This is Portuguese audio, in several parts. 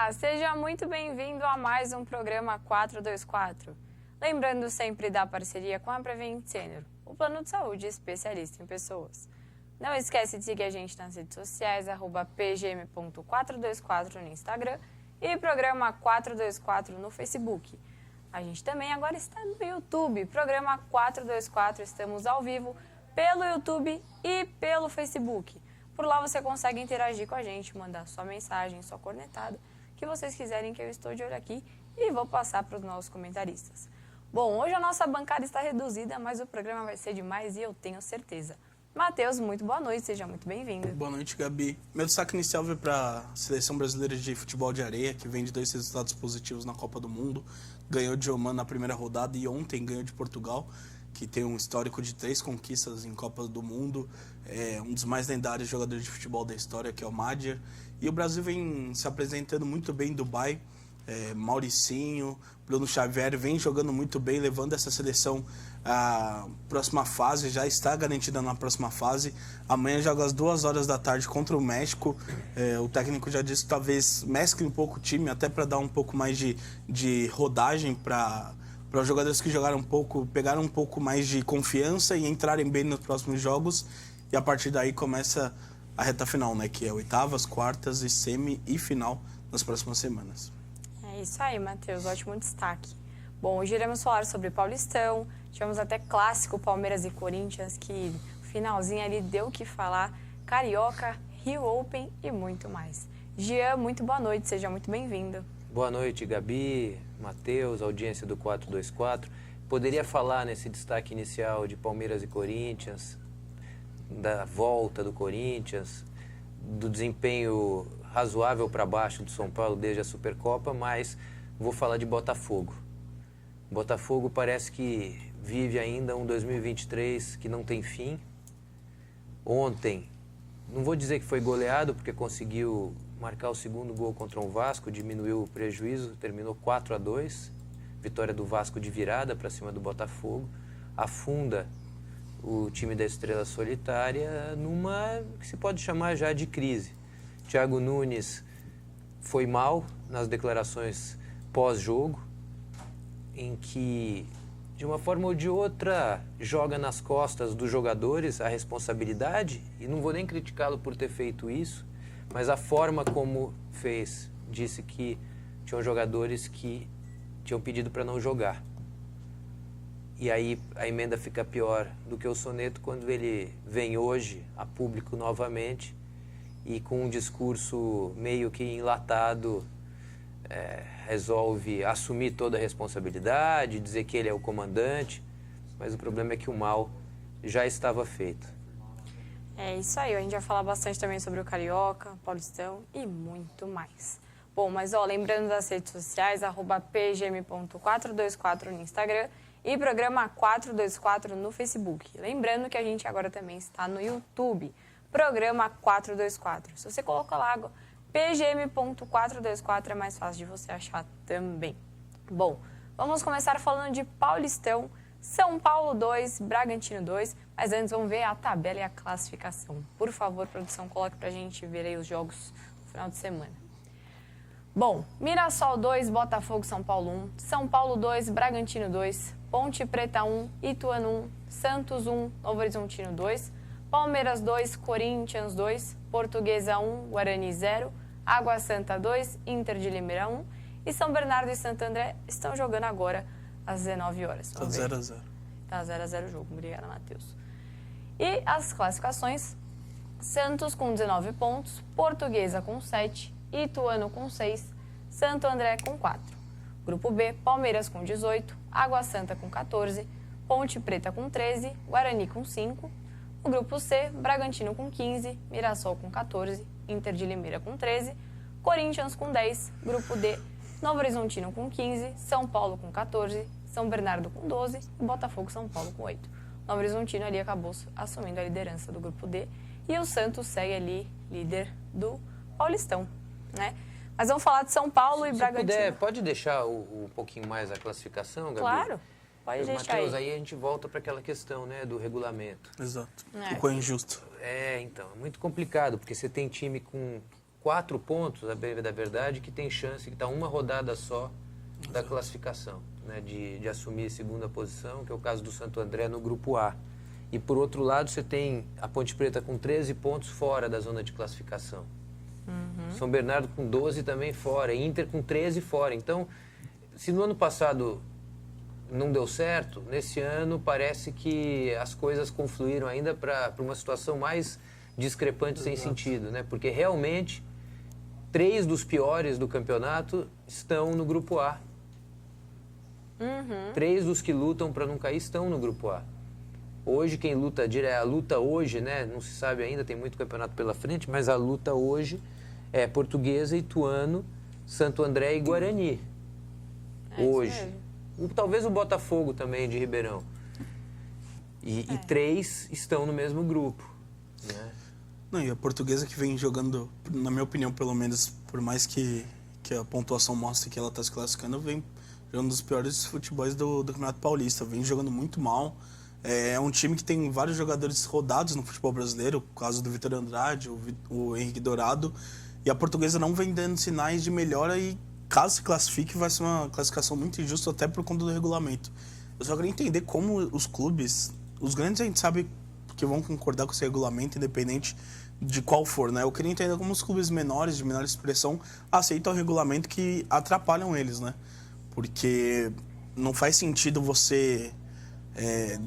Olá, seja muito bem-vindo a mais um programa 424. Lembrando sempre da parceria com a Prevent Senior, o plano de saúde especialista em pessoas. Não esquece de seguir a gente nas redes sociais, @pgm.424 no Instagram e programa 424 no Facebook. A gente também agora está no YouTube, programa 424, estamos ao vivo pelo YouTube e pelo Facebook. Por lá você consegue interagir com a gente, mandar sua mensagem, sua cornetada, que vocês quiserem, que eu estou de olho aqui e vou passar para os nossos comentaristas. Bom, hoje a nossa bancada está reduzida, mas o programa vai ser demais e eu tenho certeza. Matheus, muito boa noite, seja muito bem-vindo. Boa noite, Gabi. Meu destaque inicial vai para a Seleção Brasileira de Futebol de Areia, que vem de 2 resultados positivos na Copa do Mundo. Ganhou de Oman na primeira rodada e ontem ganhou de Portugal, que tem um histórico de 3 conquistas em Copa do Mundo. É um dos mais lendários jogadores de futebol da história, que é o Madjer. E o Brasil vem se apresentando muito bem em Dubai. Mauricinho, Bruno Xavier vem jogando muito bem, levando essa seleção à próxima fase, já está garantida na próxima fase. Amanhã joga às 2 horas da tarde contra o México. O técnico já disse que talvez mescle um pouco o time, até para dar um pouco mais de rodagem para os jogadores que jogaram um pouco, pegaram um pouco mais de confiança e entrarem bem nos próximos jogos. E a partir daí começa a reta final, né? Que é oitavas, quartas e semi e final nas próximas semanas. É isso aí, Matheus, ótimo destaque. Bom, hoje iremos falar sobre Paulistão, tivemos até clássico Palmeiras e Corinthians, que no finalzinho ali deu o que falar, Carioca, Rio Open e muito mais. Jean, muito boa noite, seja muito bem-vindo. Boa noite, Gabi, Matheus, audiência do 424. Poderia falar nesse destaque inicial de Palmeiras e Corinthians, da volta do Corinthians, do desempenho razoável para baixo do São Paulo desde a Supercopa, mas vou falar de Botafogo. Botafogo parece que vive ainda um 2023 que não tem fim. Ontem, não vou dizer que foi goleado, porque conseguiu marcar o segundo gol contra o Vasco, diminuiu o prejuízo, terminou 4-2. Vitória do Vasco de virada para cima do Botafogo. Afunda o time da Estrela Solitária numa que se pode chamar já de crise. Thiago Nunes foi mal nas declarações pós-jogo, em que, de uma forma ou de outra, joga nas costas dos jogadores a responsabilidade, e não vou nem criticá-lo por ter feito isso, mas a forma como fez, disse que tinham jogadores que tinham pedido para não jogar. E aí a emenda fica pior do que o soneto quando ele vem hoje a público novamente e com um discurso meio que enlatado resolve assumir toda a responsabilidade, dizer que ele é o comandante, mas o problema é que o mal já estava feito. É isso aí, a gente vai falar bastante também sobre o Carioca, Paulistão e muito mais. Bom, mas lembrando das redes sociais, @pgm.424 no Instagram e programa 424 no Facebook. Lembrando que a gente agora também está no YouTube, programa 424. Se você colocar lá, pgm.424 é mais fácil de você achar também. Bom, vamos começar falando de Paulistão, São Paulo 2, Bragantino 2, mas antes vamos ver a tabela e a classificação. Por favor, produção, coloque pra gente ver aí os jogos no final de semana. Bom, Mirassol 2, Botafogo São Paulo 1, São Paulo 2, Bragantino 2, Ponte Preta 1, Ituano 1, Santos 1, Novo Horizontino 2, Palmeiras 2, Corinthians 2, Portuguesa 1, Guarani 0, Água Santa 2, Inter de Limeira 1 e São Bernardo e Santo André estão jogando agora às 19 horas. Tá 0-0. Tá 0-0 o jogo, obrigada, Matheus. E as classificações, Santos com 19 pontos, Portuguesa com 7, Ituano com 6, Santo André com 4. Grupo B, Palmeiras com 18, Água Santa com 14, Ponte Preta com 13, Guarani com 5. No grupo C, Bragantino com 15, Mirassol com 14, Inter de Limeira com 13, Corinthians com 10, grupo D, Novo Horizontino com 15, São Paulo com 14, São Bernardo com 12 e Botafogo São Paulo com 8. Novo Horizontino ali acabou assumindo a liderança do grupo D e o Santos segue ali líder do Paulistão, né? Mas vamos falar de São Paulo e Bragantino. Se puder, pode deixar um pouquinho mais a classificação, Gabi? Claro, pode deixar Matheus, aí a gente volta para aquela questão, né, do regulamento. Exato. Ficou injusto. Então, é muito complicado, porque você tem time com 4 pontos, a bem da verdade, que tem chance, que está uma rodada só da classificação, né, de assumir a segunda posição, que é o caso do Santo André no Grupo A. E, por outro lado, você tem a Ponte Preta com 13 pontos fora da zona de classificação. São Bernardo com 12 também fora, Inter com 13 fora. Então, se no ano passado não deu certo, nesse ano parece que as coisas confluíram ainda para uma situação mais discrepante, sem sentido, né? Porque realmente 3 dos piores do campeonato estão no Grupo A. 3 dos que lutam para não cair estão no Grupo A. Hoje, quem luta, a luta hoje, né? Não se sabe ainda, tem muito campeonato pela frente, mas a luta hoje é Portuguesa, Ituano, Santo André e Guarani. Hoje. Talvez o Botafogo também, de Ribeirão. E 3 estão no mesmo grupo, né? Não, e a Portuguesa que vem jogando, na minha opinião, pelo menos, por mais que a pontuação mostre que ela está se classificando, vem jogando um dos piores futebols do Campeonato Paulista. Vem jogando muito mal. É um time que tem vários jogadores rodados no futebol brasileiro, o caso do Vitor Andrade, o Henrique Dourado. E a Portuguesa não vem dando sinais de melhora e, caso se classifique, vai ser uma classificação muito injusta, até por conta do regulamento. Eu só queria entender como os clubes, os grandes a gente sabe que vão concordar com esse regulamento, independente de qual for, né? Eu queria entender como os clubes menores, de menor expressão, aceitam o regulamento que atrapalham eles, né? Porque não faz sentido você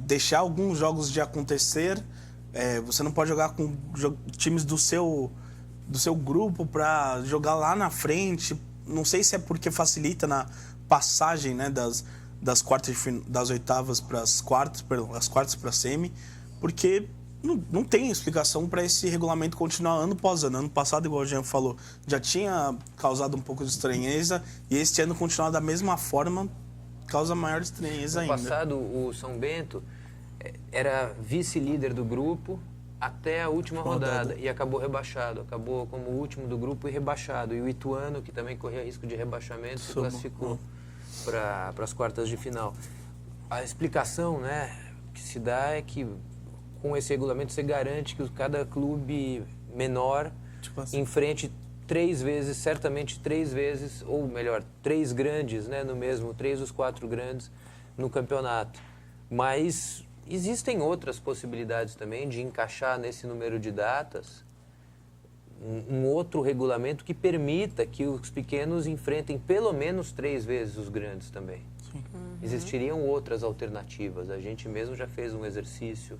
deixar alguns jogos de acontecer, você não pode jogar com times do seu grupo para jogar lá na frente. Não sei se é porque facilita na passagem, né, das oitavas para as quartas para a semi, porque não tem explicação para esse regulamento continuar ano após ano. Ano passado, igual o Jean falou, já tinha causado um pouco de estranheza, e este ano continuar da mesma forma causa maior estranheza ainda. No passado, o São Bento era vice-líder do grupo até a última rodada e acabou rebaixado. Acabou como o último do grupo e rebaixado. E o Ituano, que também corria risco de rebaixamento, se classificou para as quartas de final. A explicação, né, que se dá é que com esse regulamento você garante que cada clube menor enfrente 3 vezes, certamente 3 vezes, ou melhor, 3 grandes, né, no mesmo, 3 dos 4 grandes no campeonato. Mas existem outras possibilidades também de encaixar nesse número de datas um outro regulamento que permita que os pequenos enfrentem pelo menos 3 vezes os grandes também. Existiriam outras alternativas. A gente mesmo já fez um exercício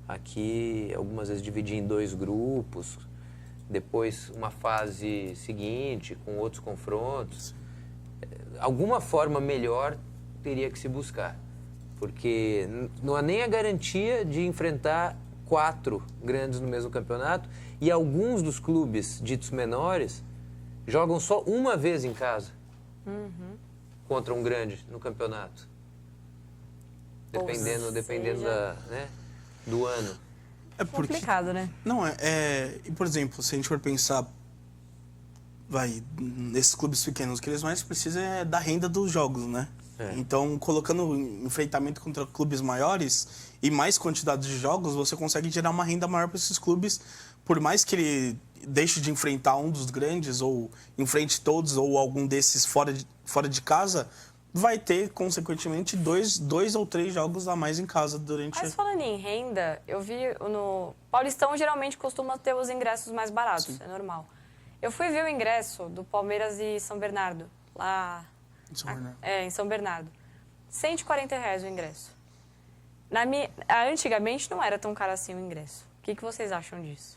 aqui, algumas vezes dividir em 2 grupos, depois uma fase seguinte com outros confrontos. Alguma forma melhor teria que se buscar, porque não há nem a garantia de enfrentar 4 grandes no mesmo campeonato, e alguns dos clubes ditos menores jogam só uma vez em casa contra um grande no campeonato, dependendo do ano. É complicado, né? Não, e por exemplo, se a gente for pensar, nesses clubes pequenos, o que eles mais precisam é da renda dos jogos, né? Então, colocando enfrentamento contra clubes maiores e mais quantidade de jogos, você consegue gerar uma renda maior para esses clubes, por mais que ele deixe de enfrentar um dos grandes, ou enfrente todos, ou algum desses fora de casa, vai ter, consequentemente, 2 ou 3 jogos a mais em casa durante... Mas falando em renda, eu vi no... Paulistão geralmente costuma ter os ingressos mais baratos, sim, é normal. Eu fui ver o ingresso do Palmeiras e São Bernardo, lá... Em São Bernardo. Em São Bernardo. R$140 o ingresso. Antigamente não era tão caro assim o ingresso. O que vocês acham disso?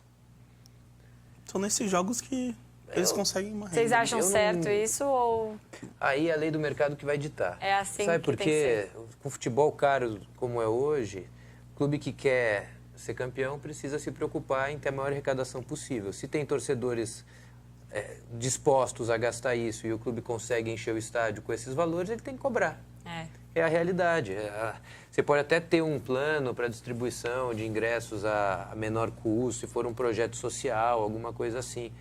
São nesses jogos que eles conseguem uma renda. Vocês acham certo isso ou... Aí é a lei do mercado que vai ditar. É assim. Sabe que por tem que quê? ser. Com futebol caro como é hoje, o clube que quer ser campeão precisa se preocupar em ter a maior arrecadação possível. Se tem torcedores dispostos a gastar isso e o clube consegue encher o estádio com esses valores, ele tem que cobrar. É a realidade. Você pode até ter um plano para distribuição de ingressos a menor custo, se for um projeto social, alguma coisa assim.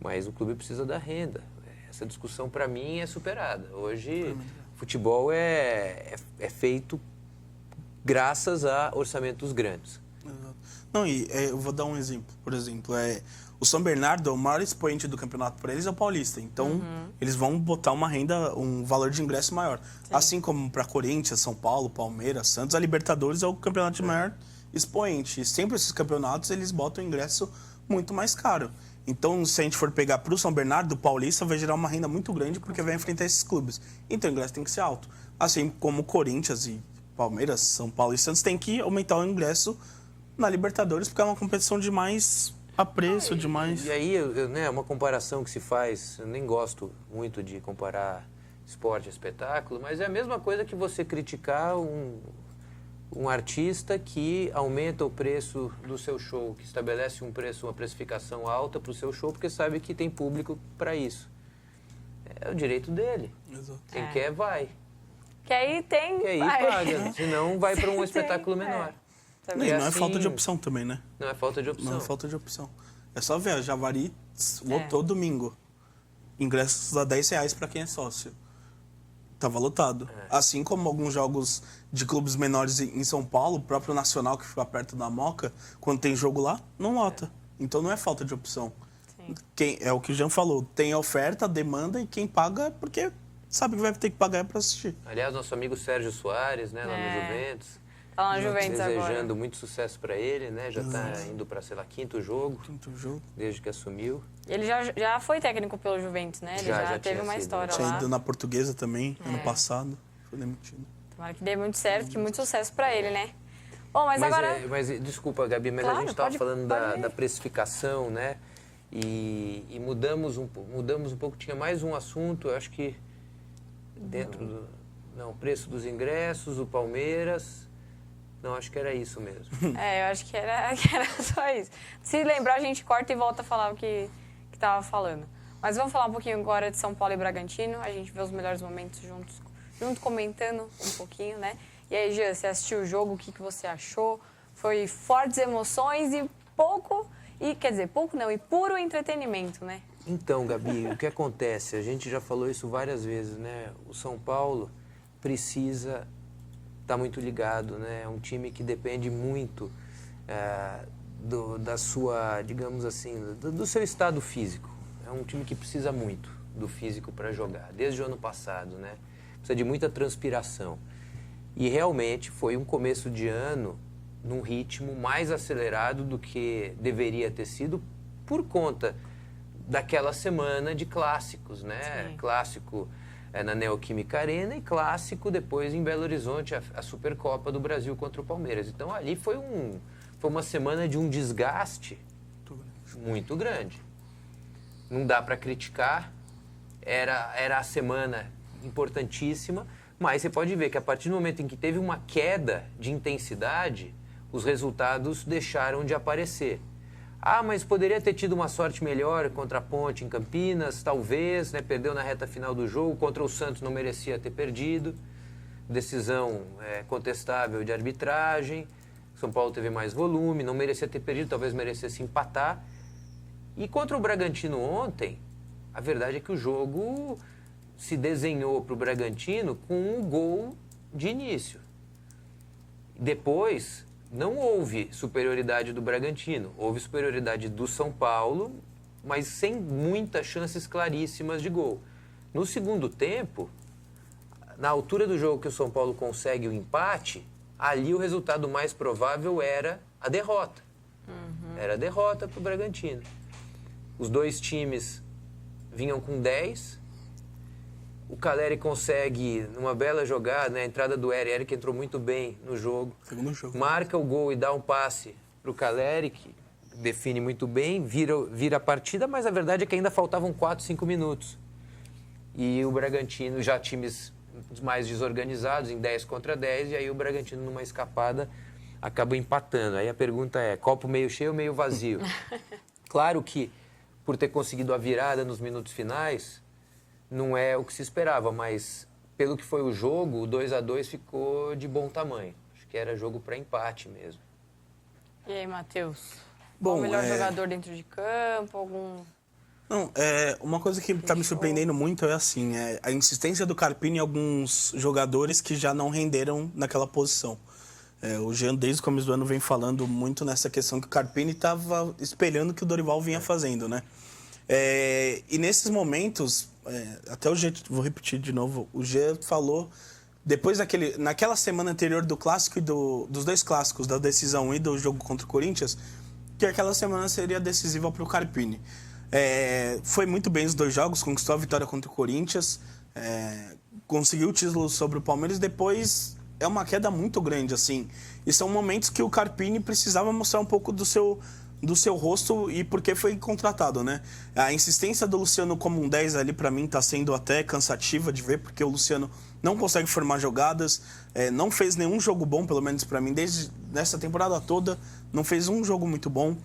Mas o clube precisa da renda. Essa discussão, para mim, é superada. Hoje, futebol é feito graças a orçamentos grandes. Não, e eu vou dar um exemplo. Por exemplo, O São Bernardo, o maior expoente do campeonato para eles é o Paulista. Então, eles vão botar uma renda, um valor de ingresso maior. Sim. Assim como para Corinthians, São Paulo, Palmeiras, Santos, a Libertadores é o campeonato de maior expoente. E sempre esses campeonatos, eles botam o ingresso muito mais caro. Então, se a gente for pegar para o São Bernardo, o Paulista vai gerar uma renda muito grande porque vai enfrentar esses clubes. Então, o ingresso tem que ser alto. Assim como Corinthians e Palmeiras, São Paulo e Santos tem que aumentar o ingresso na Libertadores porque é uma competição de mais apreço, de mais... E aí, né, uma comparação que se faz, eu nem gosto muito de comparar esporte a espetáculo, mas é a mesma coisa que você criticar um artista que aumenta o preço do seu show, que estabelece um preço, uma precificação alta para o seu show, porque sabe que tem público para isso. É o direito dele. Exato. Quem quer, vai. Que aí tem... Que aí paga, senão vai para um espetáculo menor. Não é falta de opção também, né? Não é falta de opção. Não é falta de opção. É só ver, a Javari lotou domingo. Ingressos a R$10 para quem é sócio. Tava lotado. Assim como alguns jogos de clubes menores em São Paulo, o próprio Nacional, que fica perto da Moca, quando tem jogo lá, não lota. Então não é falta de opção. Sim. É o que o Jean falou, tem a oferta, a demanda, e quem paga é porque sabe que vai ter que pagar para assistir. Aliás, nosso amigo Sérgio Soares, né, lá no Juventus. Tá lá no Juventus agora. Desejando muito sucesso para ele, né? Já está indo para, sei lá, quinto jogo. Desde que assumiu. Ele já foi técnico pelo Juventus, né? Ele já teve uma história lá. Tinha ido na Portuguesa também, ano passado. Foi demitido. Tomara que dê muito certo, que muito sucesso para ele, né? Bom, mas agora... Mas desculpa, Gabi, mas a gente estava falando da precificação, né? E mudamos um pouco. Tinha mais um assunto, eu acho que dentro do... Não, preço dos ingressos, o Palmeiras... Não, acho que era isso mesmo. Eu acho que era só isso. Se lembrar, a gente corta e volta a falar o que estava falando. Mas vamos falar um pouquinho agora de São Paulo e Bragantino. A gente vê os melhores momentos junto comentando um pouquinho, né? E aí, Jean, você assistiu o jogo, o que você achou? Foi fortes emoções e pouco não, e puro entretenimento, né? Então, Gabi, o que acontece? A gente já falou isso várias vezes, né? O São Paulo precisa... Está muito ligado, né? É um time que depende muito da sua, digamos assim, do seu estado físico. É um time que precisa muito do físico para jogar, desde o ano passado, né? Precisa de muita transpiração. E realmente foi um começo de ano num ritmo mais acelerado do que deveria ter sido por conta daquela semana de clássicos, né? Sim. Clássico na Neoquímica Arena e clássico depois em Belo Horizonte, a Supercopa do Brasil contra o Palmeiras. Então ali foi uma semana de um desgaste muito grande. Não dá para criticar, era a semana importantíssima, mas você pode ver que a partir do momento em que teve uma queda de intensidade, os resultados deixaram de aparecer. Ah, mas poderia ter tido uma sorte melhor contra a Ponte em Campinas, talvez, né? Perdeu na reta final do jogo, contra o Santos não merecia ter perdido. Decisão contestável de arbitragem, São Paulo teve mais volume, não merecia ter perdido, talvez merecesse empatar. E contra o Bragantino ontem, a verdade é que o jogo se desenhou para o Bragantino com um gol de início. Depois... Não houve superioridade do Bragantino, houve superioridade do São Paulo, mas sem muitas chances claríssimas de gol. No segundo tempo, na altura do jogo que o São Paulo consegue o empate, ali o resultado mais provável era a derrota. Era a derrota para o Bragantino. Os dois times vinham com 10. O Caleri consegue, numa bela jogada, né, a entrada do Eric entrou muito bem no jogo. Marca o gol e dá um passe para o Caleri, que define muito bem, vira a partida, mas a verdade é que ainda faltavam 4, 5 minutos. E o Bragantino, já times mais desorganizados, em 10 contra 10, e aí o Bragantino, numa escapada, acaba empatando. Aí a pergunta é, copo meio cheio ou meio vazio? Claro que, por ter conseguido a virada nos minutos finais... Não é o que se esperava, mas pelo que foi o jogo, o 2-2 ficou de bom tamanho. Acho que era jogo para empate mesmo. E aí, Matheus? Qual o melhor jogador dentro de campo? Não, uma coisa que está me surpreendendo muito é assim, a insistência do Carpini em alguns jogadores que já não renderam naquela posição. O Jean, desde o começo do ano, vem falando muito nessa questão que o Carpini estava espelhando o que o Dorival vinha fazendo, né? E nesses momentos, até o Jean, vou repetir de novo, o Jean falou, depois naquela semana anterior do clássico e dos dois clássicos, da decisão e do jogo contra o Corinthians, que aquela semana seria decisiva para o Carpini. Foi muito bem os dois jogos, conquistou a vitória contra o Corinthians, conseguiu o título sobre o Palmeiras, depois é uma queda muito grande, assim. E são momentos que o Carpini precisava mostrar um pouco do seu rosto e porque foi contratado, né? A insistência do Luciano como um 10 ali, pra mim, tá sendo até cansativa de ver, porque o Luciano não consegue formar jogadas, não fez nenhum jogo bom, pelo menos pra mim, desde nessa temporada toda, não fez um jogo muito bom.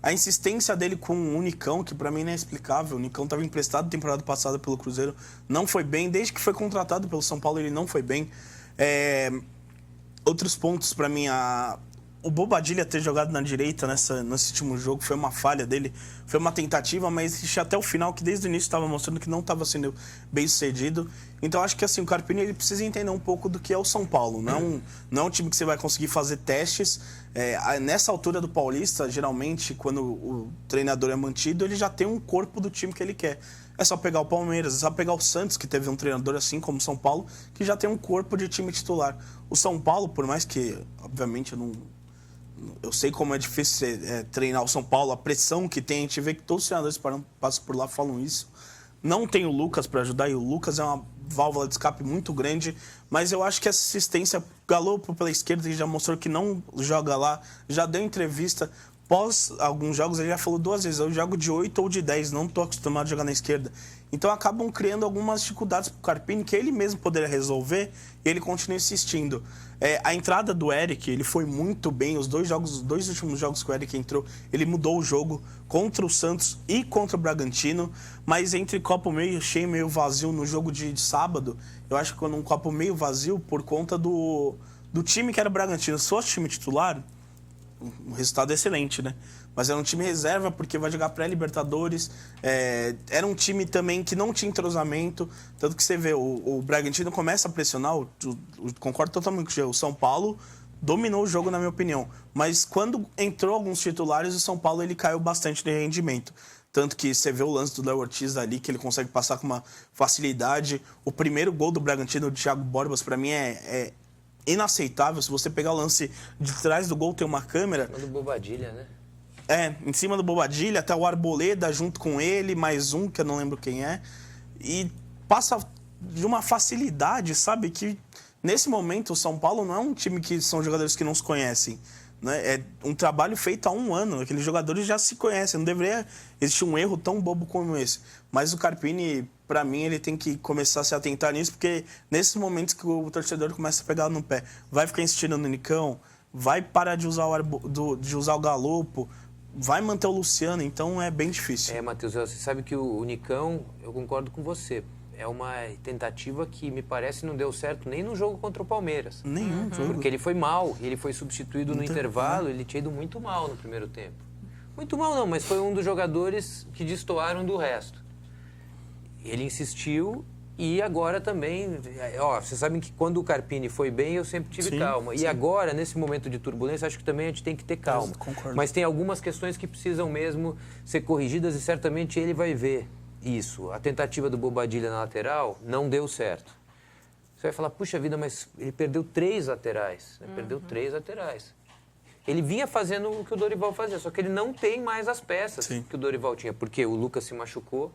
A insistência dele com o Nicão, que pra mim não é explicável. O Nicão estava emprestado temporada passada pelo Cruzeiro, não foi bem. Desde que foi contratado pelo São Paulo, ele não foi bem. Outros pontos pra mim, o Bobadilla ter jogado na direita nesse último jogo foi uma falha dele, foi uma tentativa, mas até o final, que desde o início estava mostrando que não estava sendo bem sucedido. Então acho que assim, o Carpini ele precisa entender um pouco do que é o São Paulo. Não é um time que você vai conseguir fazer testes. Nessa altura do Paulista, geralmente, quando o treinador é mantido, ele já tem um corpo do time que ele quer. É só pegar o Palmeiras, é só pegar o Santos, que teve um treinador assim como o São Paulo, que já tem um corpo de time titular. O São Paulo, por mais que, obviamente, eu sei como é difícil treinar o São Paulo, a pressão que tem, a gente vê que todos os treinadores passam por lá falam isso. Não tem o Lucas para ajudar, e o Lucas é uma válvula de escape muito grande, mas eu acho que essa assistência, Galopo pela esquerda, que já mostrou que não joga lá, já deu entrevista. Pós alguns jogos, ele já falou 2 vezes, eu jogo de 8 ou de 10, não estou acostumado a jogar na esquerda. Então acabam criando algumas dificuldades para o Carpini, que ele mesmo poderia resolver, e ele continua insistindo. A entrada do Eric, ele foi muito bem, os dois últimos jogos que o Eric entrou, ele mudou o jogo contra o Santos e contra o Bragantino, mas entre copo meio cheio e meio vazio no jogo de sábado, eu acho que quando um copo meio vazio, por conta do time que era o Bragantino, se fosse time titular, um resultado excelente, né? Mas era um time reserva porque vai jogar pré-Libertadores. Era um time também que não tinha entrosamento. Tanto que você vê, o Bragantino começa a pressionar, concordo totalmente com o São Paulo dominou o jogo, na minha opinião. Mas quando entrou alguns titulares, o São Paulo ele caiu bastante de rendimento. Tanto que você vê o lance do Léo Ortiz ali, que ele consegue passar com uma facilidade. O primeiro gol do Bragantino, do Thiago Borbas, para mim é inaceitável. Se você pegar o lance de trás do gol, tem uma câmera. Do Bobadilla, né? Em cima do Bobadilla, até o Arboleda junto com ele, mais um, que eu não lembro quem é. E passa de uma facilidade, sabe? Que nesse momento o São Paulo não é um time que são jogadores que não se conhecem. Né? É um trabalho feito há um ano. Aqueles jogadores já se conhecem. Não deveria existir um erro tão bobo como esse. Mas o Carpini, para mim, ele tem que começar a se atentar nisso, porque nesses momentos que o torcedor começa a pegar no pé, vai ficar insistindo no Nicão, vai parar de usar o Galopo, vai manter o Luciano, então é bem difícil. Matheus, você sabe que o Nicão, eu concordo com você, é uma tentativa que me parece não deu certo nem no jogo contra o Palmeiras. Nenhum jogo. Porque ele foi mal, ele foi substituído no intervalo, ele tinha ido muito mal no primeiro tempo. Muito mal não, mas foi um dos jogadores que destoaram do resto. Ele insistiu e agora também... vocês sabem que quando o Carpini foi bem, eu sempre tive calma. Sim. E agora, nesse momento de turbulência, acho que também a gente tem que ter calma. Concordo. Mas tem algumas questões que precisam mesmo ser corrigidas e certamente ele vai ver isso. A tentativa do Bobadilla na lateral não deu certo. Você vai falar, puxa vida, mas ele perdeu 3 laterais. Né? Perdeu 3 laterais. Ele vinha fazendo o que o Dorival fazia, só que ele não tem mais as peças que o Dorival tinha. Porque o Lucas se machucou,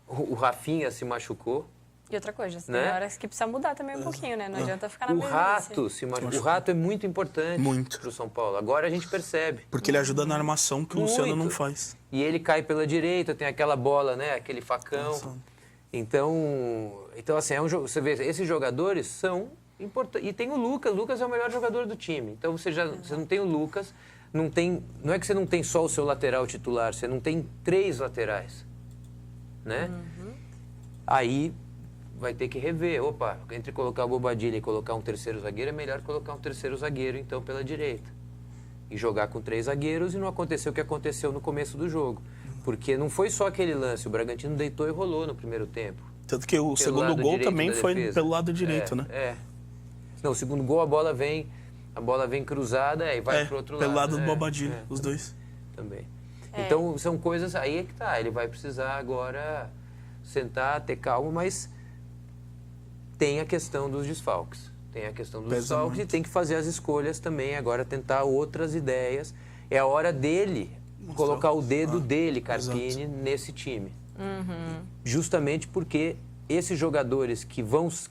o Rafinha se machucou. E outra coisa, tem horas que precisa mudar também um pouquinho, né? Não adianta ficar na O mesma. Rato se machucou. O Rato é muito importante para o São Paulo. Agora a gente percebe. Porque ele ajuda na armação que o Luciano não faz. E ele cai pela direita, tem aquela bola, né? Aquele facão. Então assim, é um jogo. Você vê, esses jogadores são importantes. E tem o Lucas. O Lucas é o melhor jogador do time. Então você não tem o Lucas, não é que você não tem só o seu lateral titular, você não tem 3 laterais. Né? Aí vai ter que rever. Opa, entre colocar o Bobadilla e colocar um terceiro zagueiro, é melhor colocar um terceiro zagueiro, então, pela direita. E jogar com 3 zagueiros e não aconteceu o que aconteceu no começo do jogo. Porque não foi só aquele lance, o Bragantino deitou e rolou no primeiro tempo. Tanto que o segundo gol também foi pelo lado direito, né? Não, o segundo gol, a bola vem A bola vem cruzada e vai pro outro lado. Pelo lado do Bobadilha, os dois. Também. Então, são coisas... Aí é que tá. Ele vai precisar agora sentar, ter calma, mas tem a questão dos desfalques. Tem a questão dos desfalques e tem que fazer as escolhas também. Agora tentar outras ideias. É a hora dele colocar o dedo dele, Carpini, nesse time. Justamente porque esses jogadores que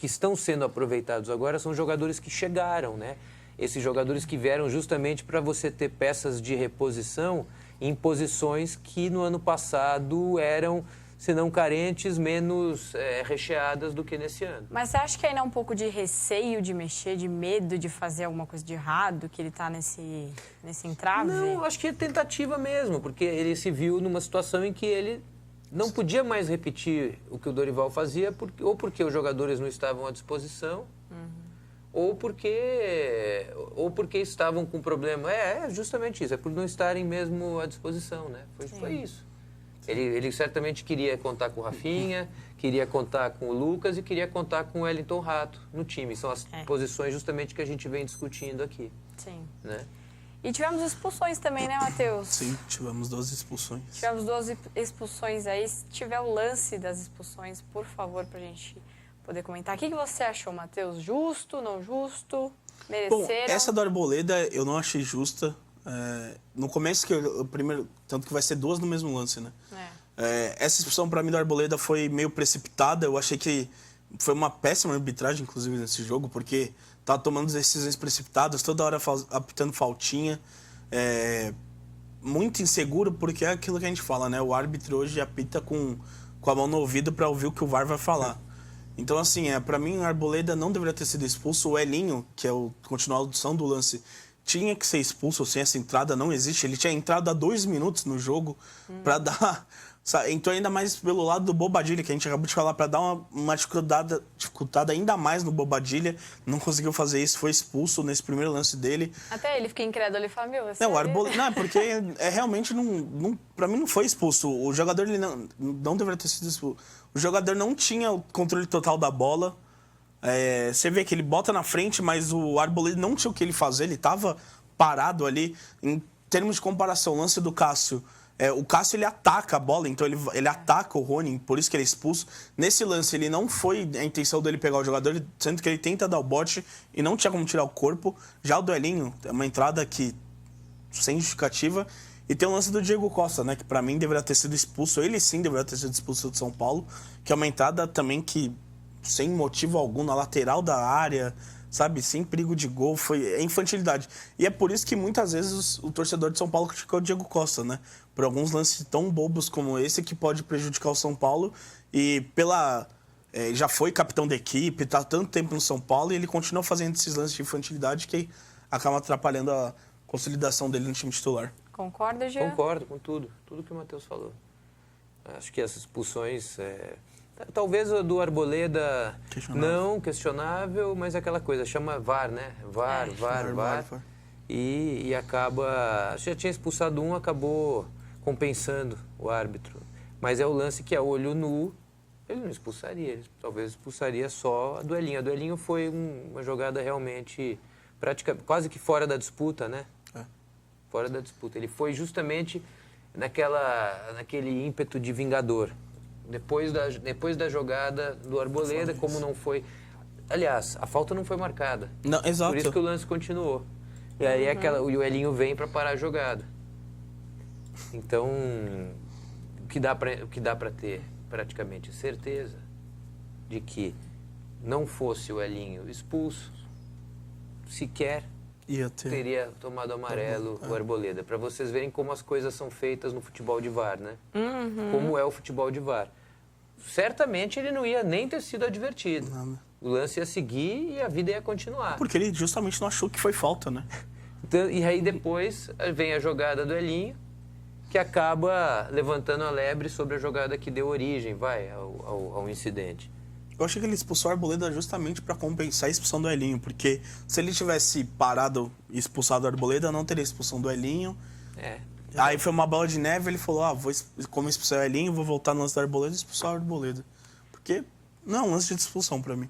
estão sendo aproveitados agora são jogadores que chegaram, né? Esses jogadores que vieram justamente para você ter peças de reposição em posições que no ano passado eram, se não carentes, menos recheadas do que nesse ano. Mas você acha que ainda é um pouco de receio de mexer, de medo de fazer alguma coisa de errado, que ele está nesse entrave? Não, acho que é tentativa mesmo, porque ele se viu numa situação em que ele não podia mais repetir o que o Dorival fazia, ou porque os jogadores não estavam à disposição, ou porque estavam com problema. É justamente isso, é por não estarem mesmo à disposição, né? Foi isso. Ele certamente queria contar com o Rafinha, queria contar com o Lucas e queria contar com o Wellington Rato no time. São as posições justamente que a gente vem discutindo aqui. Sim. Né? E tivemos expulsões também, né, Matheus? Sim, tivemos 2 expulsões. Tivemos 2 expulsões aí. Se tiver o lance das expulsões, por favor, pra gente poder comentar. O que você achou, Matheus? Justo, não justo? Mereceram? Bom, essa do Arboleda eu não achei justa. No começo, tanto que vai ser 2 no mesmo lance, né? Essa expulsão para mim do Arboleda foi meio precipitada. Eu achei que foi uma péssima arbitragem, inclusive, nesse jogo, porque tava tomando decisões precipitadas, toda hora apitando faltinha. Muito inseguro, porque é aquilo que a gente fala, né? O árbitro hoje apita com a mão no ouvido para ouvir o que o VAR vai falar. Então, assim, para mim, o Arboleda não deveria ter sido expulso. O Elinho, que é a continuação do lance, tinha que ser expulso sem essa entrada, não existe. Ele tinha entrado há 2 minutos no jogo para dar... Entrou ainda mais pelo lado do Bobadilha, que a gente acabou de falar, para dar uma dificultada ainda mais no Bobadilha. Não conseguiu fazer isso, foi expulso nesse primeiro lance dele. Até ele fica incrédulo e fala, meu, o Arboleda... Não, porque realmente para mim não foi expulso. O jogador ele não deveria ter sido expulso. O jogador não tinha o controle total da bola. Você vê que ele bota na frente, mas o Arboleda não tinha o que ele fazer, ele estava parado ali. Em termos de comparação, o lance do Cássio, o Cássio ele ataca a bola, então ele ataca o Rony, por isso que ele é expulso. Nesse lance, ele não foi a intenção dele pegar o jogador, sendo que ele tenta dar o bote e não tinha como tirar o corpo. Já o Duelinho, é uma entrada que sem justificativa. E tem o lance do Diego Costa, né, que para mim deveria ter sido expulso, ele sim deveria ter sido expulso do São Paulo, que é uma entrada também que sem motivo algum, na lateral da área, sabe? Sem perigo de gol, é infantilidade. E é por isso que muitas vezes o torcedor de São Paulo criticou o Diego Costa, né? Por alguns lances tão bobos como esse que pode prejudicar o São Paulo. E já foi capitão da equipe, tá há tanto tempo no São Paulo e ele continua fazendo esses lances de infantilidade que acabam atrapalhando a consolidação dele no time titular. Concorda, Jean? Concordo com tudo que o Matheus falou. Acho que essas expulsões... Talvez o do Arboleda não questionável, mas aquela coisa, chama VAR, né? VAR. E acaba... Já tinha expulsado um, acabou compensando o árbitro. Mas é o lance que é olho nu, ele não expulsaria, ele talvez expulsaria só a Duelinho. A Duelinho foi uma jogada realmente quase que fora da disputa, né? Fora da disputa. Ele foi justamente naquele ímpeto de vingador. Depois da jogada do Arboleda, como não foi... Aliás, a falta não foi marcada. Não, exato. Por isso que o lance continuou. E aí o Elinho vem para parar a jogada. Então, o que dá para ter praticamente certeza de que não fosse o Elinho expulso, sequer teria tomado amarelo o Arboleda. Para vocês verem como as coisas são feitas no futebol de VAR, né? Como é o futebol de VAR. Certamente ele não ia nem ter sido advertido. Não. O lance ia seguir e a vida ia continuar. Porque ele justamente não achou que foi falta, né? Então, e aí depois vem a jogada do Elinho, que acaba levantando a lebre sobre a jogada que deu origem, ao incidente. Eu achei que ele expulsou o Arboleda justamente para compensar a expulsão do Elinho, porque se ele tivesse parado e expulsado o Arboleda, não teria expulsão do Elinho. Aí foi uma bola de neve, ele falou, como expulsar o Elinho, vou voltar no lance do Arboleda e expulsar o Arboleda. Porque não é um lance de expulsão para mim.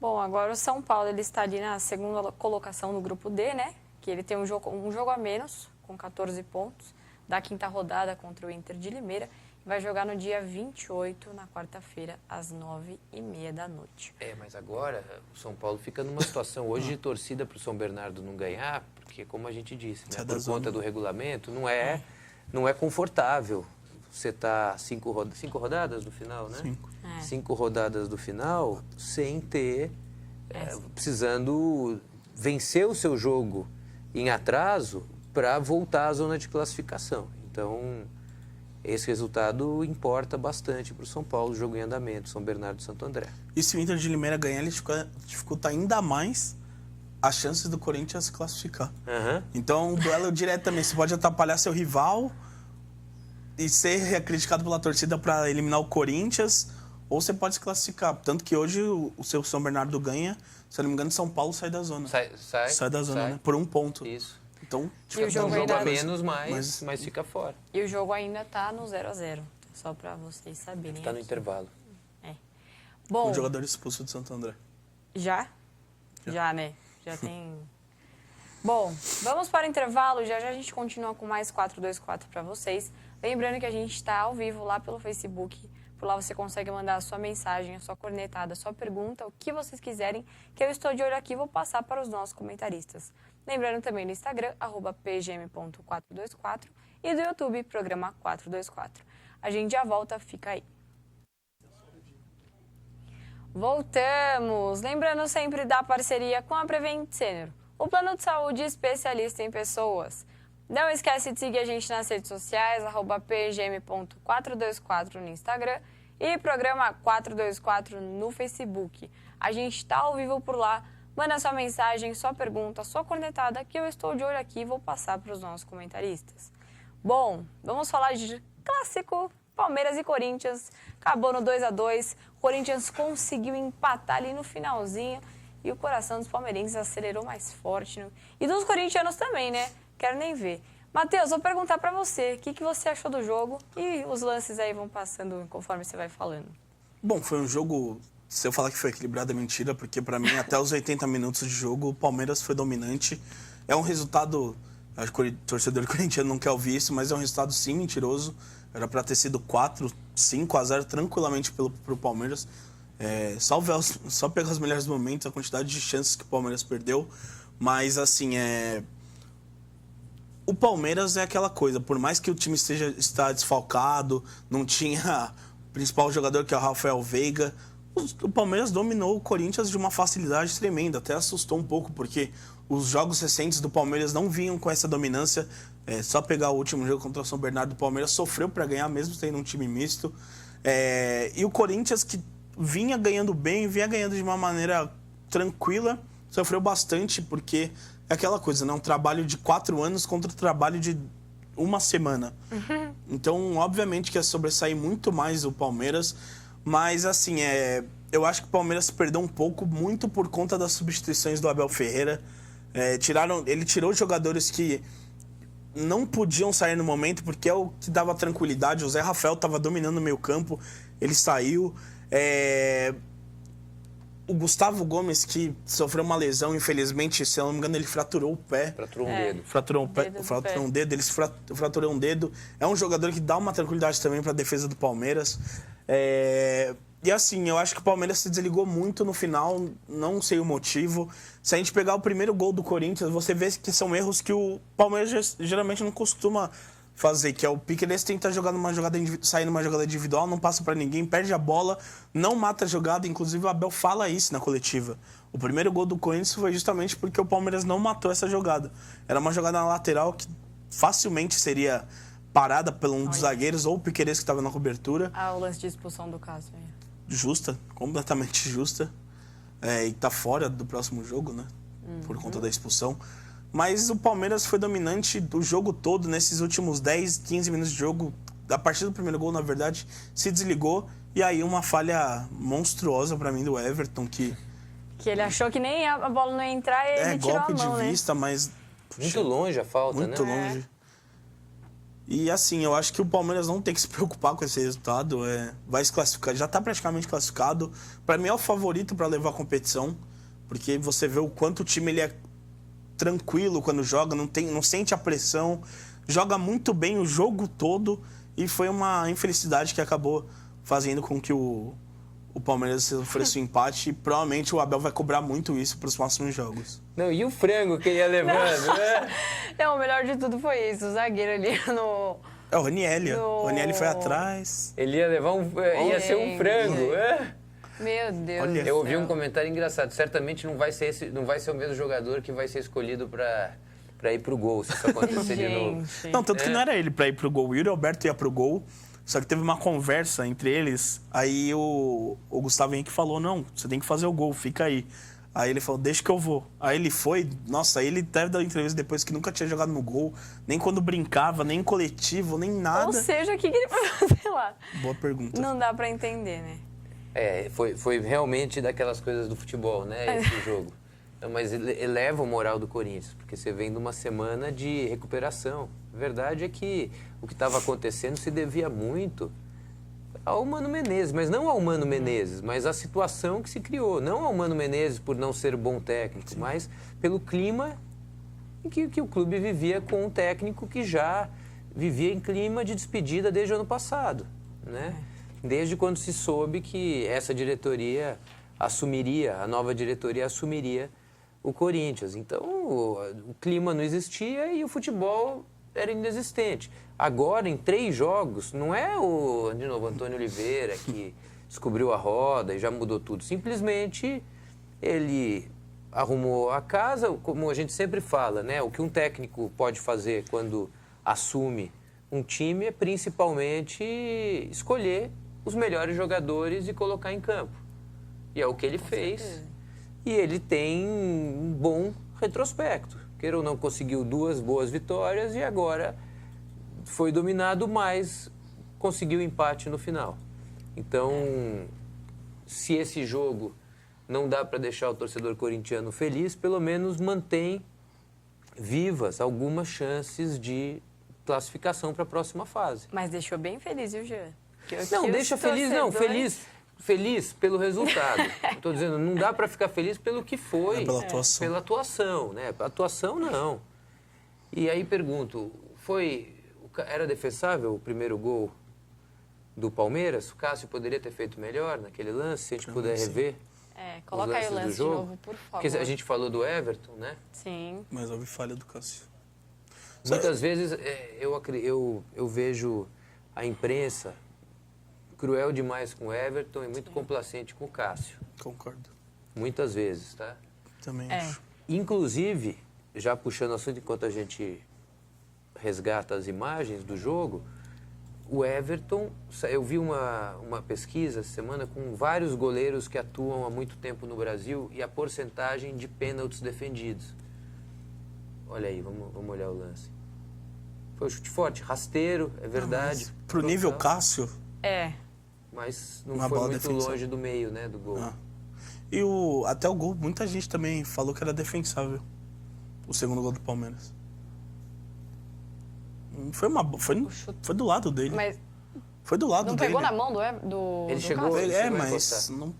Bom, agora o São Paulo ele está ali na segunda colocação no grupo D, né? Que ele tem um jogo a menos, com 14 pontos, da quinta rodada contra o Inter de Limeira. Vai jogar no dia 28, na quarta-feira, às 9h30 da noite. Mas agora o São Paulo fica numa situação hoje de torcida para o São Bernardo não ganhar, porque, como a gente disse, né, por conta do regulamento, não é confortável. Você está 5 rodadas do final, né? 5. 5 rodadas do final sem ter, precisando vencer o seu jogo em atraso para voltar à zona de classificação. Então, esse resultado importa bastante para o São Paulo, jogo em andamento, São Bernardo e Santo André. E se o Inter de Limeira ganhar, ele dificulta ainda mais as chances do Corinthians se classificar. Então, um duelo direto também. Você pode atrapalhar seu rival e ser criticado pela torcida para eliminar o Corinthians, ou você pode se classificar. Tanto que hoje o seu São Bernardo ganha, se eu não me engano, São Paulo sai da zona. Sai da zona, né? Por 1 ponto. Isso. Então, E o jogo um jogo ainda... a menos, mas fica fora. E o jogo ainda está no 0x0, só para vocês saberem. Está no intervalo. Bom, o jogador expulso de Santo André. Já, né? Já tem... Bom, vamos para o intervalo. Já a gente continua com mais 424 para vocês. Lembrando que a gente está ao vivo lá pelo Facebook. Por lá você consegue mandar a sua mensagem, a sua cornetada, a sua pergunta, o que vocês quiserem, que eu estou de olho aqui e vou passar para os nossos comentaristas. Lembrando também do Instagram, @pgm.424 e do YouTube, programa 424. A gente já volta, fica aí. Voltamos! Lembrando sempre da parceria com a Prevent Senior, o plano de saúde especialista em pessoas. Não esquece de seguir a gente nas redes sociais, @pgm.424 no Instagram e programa 424 no Facebook. A gente está ao vivo por lá. Manda sua mensagem, sua pergunta, sua cornetada, que eu estou de olho aqui e vou passar para os nossos comentaristas. Bom, vamos falar de clássico, Palmeiras e Corinthians. Acabou no 2x2, Corinthians conseguiu empatar ali no finalzinho e o coração dos palmeirenses acelerou mais forte. E dos corintianos também, né? Quero nem ver. Matheus, vou perguntar para você, o que você achou do jogo? E os lances aí vão passando conforme você vai falando. Bom, foi um jogo... Se eu falar que foi equilibrado é mentira, porque para mim, até os 80 minutos de jogo, o Palmeiras foi dominante. É um resultado, acho que o torcedor corintiano não quer ouvir isso, mas é um resultado sim mentiroso. Era para ter sido 4-5-0 tranquilamente pro Palmeiras. Só pegar os melhores momentos, a quantidade de chances que o Palmeiras perdeu. Mas, assim, o Palmeiras é aquela coisa, por mais que o time está desfalcado, não tinha o principal jogador, que é o Rafael Veiga, o Palmeiras dominou o Corinthians de uma facilidade tremenda. Até assustou um pouco, porque os jogos recentes do Palmeiras não vinham com essa dominância. Só pegar o último jogo contra o São Bernardo, o Palmeiras sofreu para ganhar, mesmo tendo um time misto. E o Corinthians, que vinha ganhando bem, vinha ganhando de uma maneira tranquila, sofreu bastante, porque é aquela coisa, né? Um trabalho de 4 anos contra um trabalho de 1 semana. Então, obviamente que ia sobressair muito mais o Palmeiras. Mas, assim, eu acho que o Palmeiras perdeu um pouco, muito por conta das substituições do Abel Ferreira. Ele tirou jogadores que não podiam sair no momento, porque é o que dava tranquilidade. O Zé Rafael estava dominando o meio campo, ele saiu. O Gustavo Gomes, que sofreu uma lesão, infelizmente, se eu não me engano, ele fraturou o pé. Fraturou um dedo. Fraturou um dedo, ele fraturou um dedo. É um jogador que dá uma tranquilidade também para a defesa do Palmeiras. E assim, eu acho que o Palmeiras se desligou muito no final, não sei o motivo. Se a gente pegar o primeiro gol do Corinthians, você vê que são erros que o Palmeiras geralmente não costuma fazer, que é o Piquerez tenta sair numa jogada individual, não passa pra ninguém, perde a bola, não mata a jogada. Inclusive o Abel fala isso na coletiva. O primeiro gol do Corinthians foi justamente porque o Palmeiras não matou essa jogada. Era uma jogada na lateral que facilmente seria parada por um dos zagueiros ou o Piquerez que estava na cobertura. O lance de expulsão do Cássio. Justa, completamente justa. E tá fora do próximo jogo, né? Por conta da expulsão. Mas o Palmeiras foi dominante o jogo todo, nesses últimos 10, 15 minutos de jogo. A partir do primeiro gol, na verdade, se desligou. E aí uma falha monstruosa pra mim do Everton, que ele achou que nem a bola não ia entrar e ele tirou a mão, golpe de vista, mas... Muito longe a falta, muito né? longe. E assim, eu acho que o Palmeiras não tem que se preocupar com esse resultado. Vai se classificar, já está praticamente classificado. Para mim é o favorito para levar a competição, porque você vê o quanto o time ele é tranquilo quando joga, não sente a pressão, joga muito bem o jogo todo, e foi uma infelicidade que acabou fazendo com que o Palmeiras sofresse um empate, e provavelmente o Abel vai cobrar muito isso para os próximos jogos. Não, e o frango que ia levando, né? Não, o melhor de tudo foi isso, o zagueiro ali no... É o Ranieri, No- o Ranieri foi atrás. Ele ia levar ia ser um frango, é? Meu Deus Olha. do Eu ouvi céu. um comentário engraçado. Certamente não vai ser o mesmo jogador que vai ser escolhido para ir pro gol, se isso acontecer de novo. Gente. Não, tanto que não era ele para ir pro gol. O Yuri Alberto ia pro gol, só que teve uma conversa entre eles. Aí o Gustavo Henrique falou: não, você tem que fazer o gol, fica aí. Aí ele falou: deixa que eu vou. Aí ele foi, nossa, aí ele deve dar entrevista depois que nunca tinha jogado no gol, nem quando brincava, nem em coletivo, nem nada. Ou seja, o que ele foi fazer lá? Boa pergunta. Não dá pra entender, né? Foi realmente daquelas coisas do futebol, né? Esse jogo. Não, mas eleva o moral do Corinthians, porque você vem de uma semana de recuperação. A verdade é que o que estava acontecendo se devia muito ao Mano Menezes, mas não ao Mano Menezes, mas à situação que se criou. Não ao Mano Menezes por não ser bom técnico, mas pelo clima em que o clube vivia com um técnico que já vivia em clima de despedida desde o ano passado, né? Desde quando se soube que essa diretoria assumiria, a nova diretoria assumiria o Corinthians. Então, o clima não existia e o futebol era inexistente. Agora, em 3 jogos, não é de novo, Antônio Oliveira que descobriu a roda e já mudou tudo. Simplesmente, ele arrumou a casa, como a gente sempre fala, né? O que um técnico pode fazer quando assume um time é principalmente escolher os melhores jogadores e colocar em campo. E é o que ele fez. certeza. E ele tem um bom retrospecto. Queira ou não, conseguiu 2 boas vitórias e agora foi dominado, mas conseguiu empate no final. Então, se esse jogo não dá para deixar o torcedor corintiano feliz, pelo menos mantém vivas algumas chances de classificação para a próxima fase. Mas deixou bem feliz, viu, Jean? Não, deixa feliz, não, feliz pelo resultado. Estou dizendo, não dá para ficar feliz pelo que foi. Pela atuação. Pela atuação, né? A atuação, não. E aí pergunto, era defensável o primeiro gol do Palmeiras? O Cássio poderia ter feito melhor naquele lance, se a gente puder sim. rever Coloca aí o os lances do lance de jogo? novo, por favor. Porque a gente falou do Everton, né? Sim. Mas houve falha do Cássio. Muitas vezes eu vejo a imprensa cruel demais com o Everton e muito complacente com o Cássio. Concordo. Muitas vezes, tá? Também É. acho. Inclusive, já puxando o assunto enquanto a gente resgata as imagens do jogo, o Everton, eu vi uma pesquisa essa semana com vários goleiros que atuam há muito tempo no Brasil e a porcentagem de pênaltis defendidos. Olha aí, vamos olhar o lance. Foi um chute forte, rasteiro, é verdade. Pro nível Total, Cássio, mas não Uma foi bola muito defensável. longe do meio, né, do gol. Ah. E até o gol, muita gente também falou que era defensável. O segundo gol do Palmeiras. Foi do lado dele. Mas Foi do lado não dele. pegou na mão do Ele do chegou- Cássio? ele É, chegou a mas encostar. não,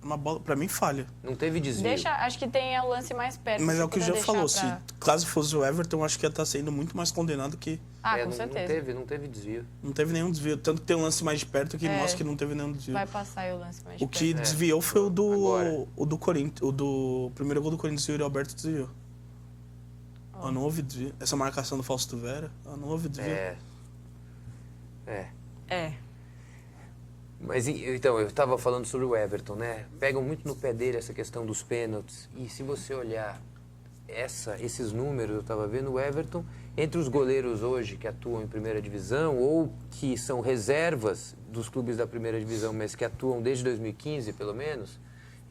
uma bola, pra mim, falha. Não teve desvio. Acho que tem o lance mais perto. Mas se é o que o puder Jean falou. deixar pra- Se caso fosse o Everton, eu acho que ia estar sendo muito mais condenado que Ah, com não certeza. Não teve desvio. não teve nenhum desvio. Tanto que tem um lance mais de perto que mostra que não teve nenhum desvio. Vai passar aí o lance mais O que perto. desviou foi o Agora. do Corinthians. O do primeiro gol do Corinthians, o Yuri Alberto desviou. Não houve desvio. Essa marcação do Fausto Vera, não houve desvio. É. Mas então, eu estava falando sobre o Everton, né? Pegam muito no pé dele essa questão dos pênaltis. E se você olhar esses números, eu estava vendo o Everton, entre os goleiros hoje que atuam em primeira divisão ou que são reservas dos clubes da primeira divisão, mas que atuam desde 2015, pelo menos,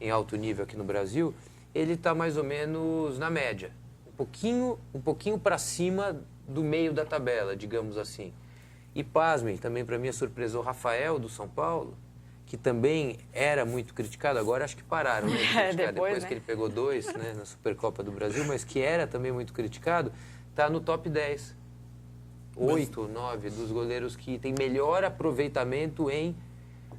em alto nível aqui no Brasil, ele está mais ou menos na média. Um pouquinho para cima do meio da tabela, digamos assim. E pasmem, também para mim surpresou o Rafael do São Paulo, que também era muito criticado, agora acho que pararam né, de criticar, depois né? que ele pegou 2 né, na Supercopa do Brasil, mas que era também muito criticado, está no top 10 8, 9 dos goleiros que tem melhor aproveitamento em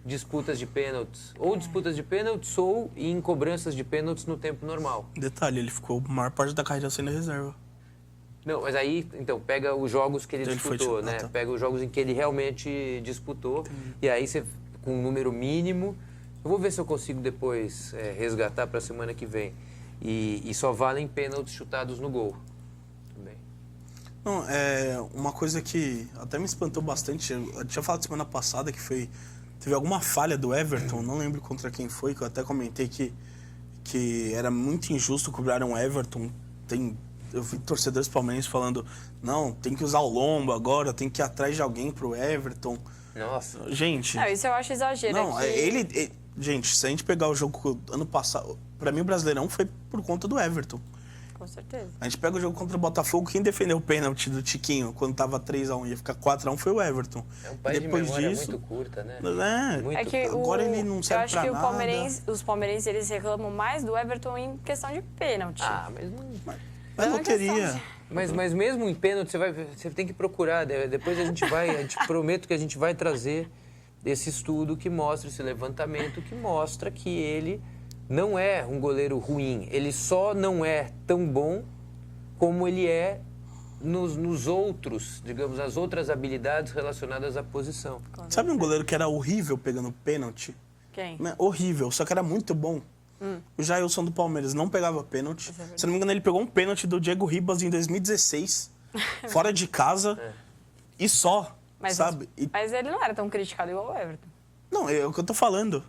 disputas de pênaltis. Ou disputas de pênaltis ou em cobranças de pênaltis no tempo normal. Detalhe, ele ficou a maior parte da carreira sendo reserva. Não, mas aí, então, pega os jogos que ele disputou, né? Tá. Pega os jogos em que ele realmente disputou. E aí você, com um número mínimo... Eu vou ver se eu consigo depois resgatar para a semana que vem. E só valem pênaltis chutados no gol. Também. Não, uma coisa que até me espantou bastante, eu tinha falado semana passada que teve alguma falha do Everton, não lembro contra quem foi, que eu até comentei que era muito injusto cobrar um Everton. Eu vi torcedores palmeirenses falando, não, tem que usar o lombo agora, tem que ir atrás de alguém pro Everton. Nossa. Gente... Não, isso eu acho exagero. Não, gente, se a gente pegar o jogo ano passado, pra mim o Brasileirão foi por conta do Everton. Com certeza. A gente pega o jogo contra o Botafogo, quem defendeu o pênalti do Tiquinho quando tava 3-1 e ia ficar 4-1 foi o Everton. É um país de memória muito curta, né? É que agora ele não serve pra nada. Eu acho que os palmeirenses eles reclamam mais do Everton em questão de pênalti. Ah, mas não... Mas não queria. Mas mesmo em pênalti, você tem que procurar. Depois a gente prometo que a gente vai trazer esse estudo que mostra, esse levantamento que mostra que ele não é um goleiro ruim. Ele só não é tão bom como ele é nos outros, digamos, as outras habilidades relacionadas à posição. Sabe um goleiro que era horrível pegando pênalti? Quem? Horrível, só que era muito bom. O Jailson do Palmeiras não pegava pênalti. Se não me engano, ele pegou um pênalti do Diego Ribas em 2016, fora de casa, e só, sabe? Mas ele não era tão criticado igual o Everton. Não, é o que eu tô falando.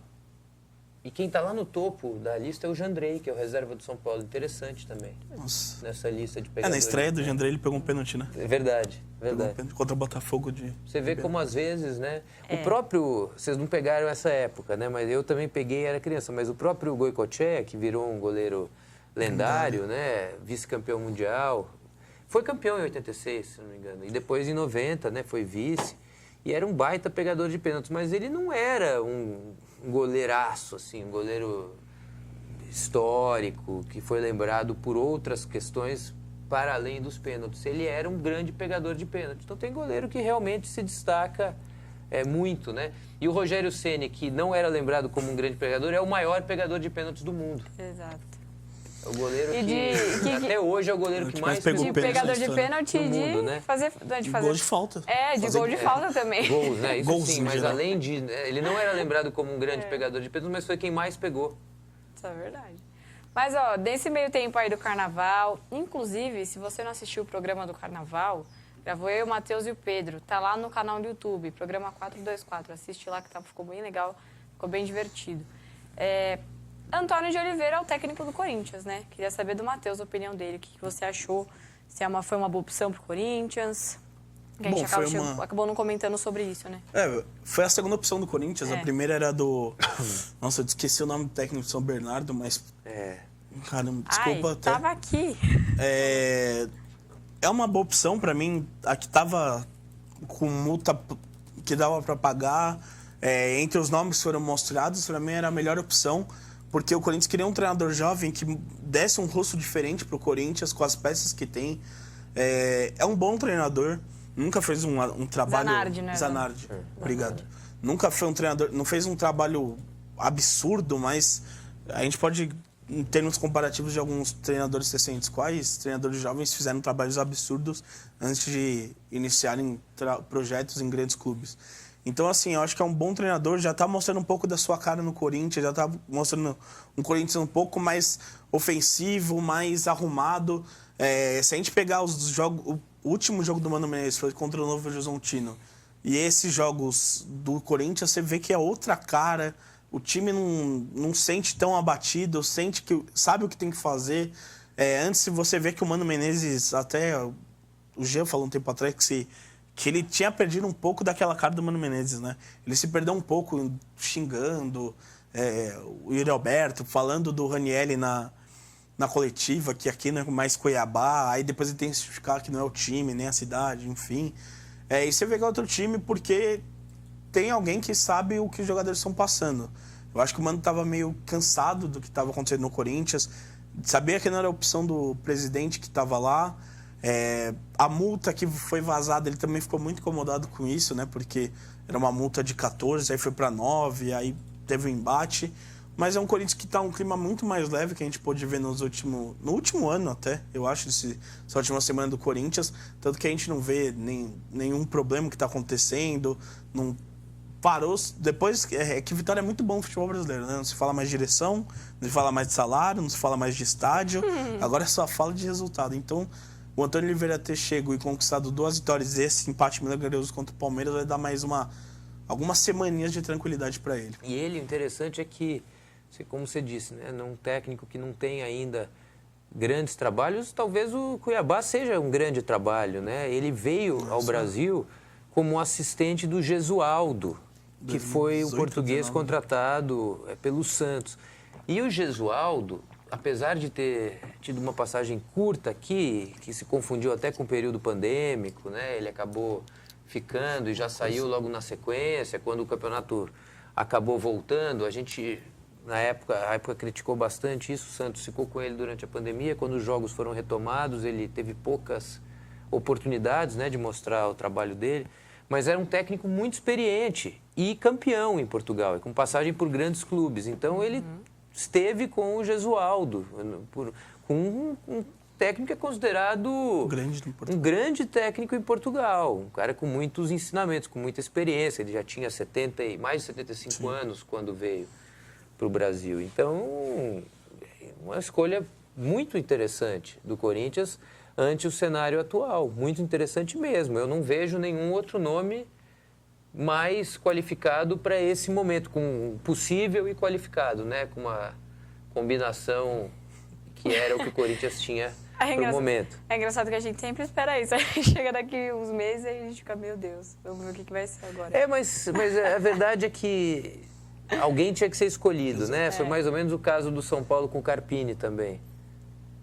E quem está lá no topo da lista é o Jandrei, que é o reserva do São Paulo. Interessante também. Nossa. Nessa lista de pegadores. Na estreia do Jandrei ele pegou um pênalti, né? É verdade, Pegou um pênalti contra o Botafogo de... Você vê como às vezes, né? O próprio... Vocês não pegaram essa época, né? Mas eu também peguei, era criança. Mas o próprio Goicoechea, que virou um goleiro lendário, né? Vice-campeão mundial. Foi campeão em 86, se não me engano. E depois em 90, né? Foi vice. E era um baita pegador de pênaltis. Mas ele não era um goleiraço, assim, um goleiro histórico, que foi lembrado por outras questões para além dos pênaltis. Ele era um grande pegador de pênaltis. Então tem goleiro que realmente se destaca muito, né? E o Rogério Ceni, que não era lembrado como um grande pegador, é o maior pegador de pênaltis do mundo. Exato. É o goleiro que até hoje é o goleiro que mais pegou de pegador de pênalti e de mundo, né? fazer Gol de falta. De gol de falta também. Gols, né? Isso Gols, sim, em mas geral. além de... Ele não era lembrado como um grande pegador de pênaltis, mas foi quem mais pegou. Isso é verdade. Mas, ó, desse meio tempo aí do Carnaval, inclusive, se você não assistiu o programa do Carnaval, gravou eu, o Matheus e o Pedro. Tá lá no canal do YouTube, programa 424. Assiste lá que ficou bem legal, ficou bem divertido. Antônio de Oliveira é o técnico do Corinthians, né? Queria saber do Matheus a opinião dele. O que você achou? Se foi uma boa opção pro Corinthians? Que a gente acabou não comentando sobre isso, né? Foi a segunda opção do Corinthians. A primeira era do... Nossa, eu esqueci o nome do técnico de São Bernardo, mas... Caramba, desculpa até. Tava aqui. É uma boa opção pra mim. A que tava com multa que dava pra pagar. Entre os nomes que foram mostrados, pra mim era a melhor opção. Porque o Corinthians queria um treinador jovem que desse um rosto diferente pro Corinthians com as peças que tem. É um bom treinador. Nunca fez um trabalho... Zanardi, né? Zanardi. Obrigado. Nunca foi um treinador... Não fez um trabalho absurdo, mas a gente pode, em termos comparativos de alguns treinadores recentes, quais treinadores jovens fizeram trabalhos absurdos antes de iniciarem projetos em grandes clubes. Então, assim, eu acho que é um bom treinador, já está mostrando um pouco da sua cara no Corinthians, já está mostrando um Corinthians um pouco mais ofensivo, mais arrumado. Se a gente pegar os jogos... O último jogo do Mano Menezes foi contra o Novo Horizontino. E esses jogos do Corinthians, você vê que é outra cara. O time não sente tão abatido, sente que sabe o que tem que fazer. Antes você vê que o Mano Menezes, até o Jean falou um tempo atrás que ele tinha perdido um pouco daquela cara do Mano Menezes, né? Ele se perdeu um pouco xingando o Yuri Alberto, falando do Ranieri na coletiva, que aqui não é mais Cuiabá, aí depois ele tem que justificar que não é o time, nem a cidade, enfim. E você vê que é outro time porque tem alguém que sabe o que os jogadores estão passando. Eu acho que o Mano estava meio cansado do que estava acontecendo no Corinthians, sabia que não era a opção do presidente que estava lá, A multa que foi vazada, ele também ficou muito incomodado com isso, né? Porque era uma multa de 14, aí foi para 9, aí teve um embate. Mas é um Corinthians que está um clima muito mais leve que a gente pôde ver no último ano até, eu acho, essa última semana do Corinthians. Tanto que a gente não vê nenhum problema que está acontecendo, não parou. Depois, que Vitória é muito bom no futebol brasileiro, né? Não se fala mais de direção, não se fala mais de salário, não se fala mais de estádio. Agora é só fala de resultado. Então, o Antônio Oliveira ter chego e conquistado 2 vitórias e esse empate milagroso contra o Palmeiras vai dar mais algumas semaninhas de tranquilidade para ele. E ele, o interessante é que, como você disse, né, um técnico que não tem ainda grandes trabalhos, talvez o Cuiabá seja um grande trabalho, né? Ele veio ao Brasil como assistente do Gesualdo, que foi o português contratado pelo Santos. E o Gesualdo, apesar de ter tido uma passagem curta aqui, que se confundiu até com o período pandêmico, né? Ele acabou ficando e já saiu logo na sequência, quando o campeonato acabou voltando. A gente, na época criticou bastante isso. O Santos ficou com ele durante a pandemia. Quando os jogos foram retomados, ele teve poucas oportunidades, né, de mostrar o trabalho dele. Mas era um técnico muito experiente e campeão em Portugal, com passagem por grandes clubes. Então, ele esteve com o Gesualdo, com um técnico que é considerado um grande técnico em Portugal, um cara com muitos ensinamentos, com muita experiência. Ele já tinha mais de 75 anos quando veio para o Brasil. Então, uma escolha muito interessante do Corinthians ante o cenário atual, muito interessante mesmo. Eu não vejo nenhum outro nome mais qualificado para esse momento, com possível e qualificado, né? Com uma combinação que era o que o Corinthians tinha no momento. É engraçado que a gente sempre espera isso. A gente chega daqui uns meses e a gente fica, meu Deus, vamos ver o que vai ser agora. Mas a verdade é que alguém tinha que ser escolhido, né? Foi mais ou menos o caso do São Paulo com o Carpini também.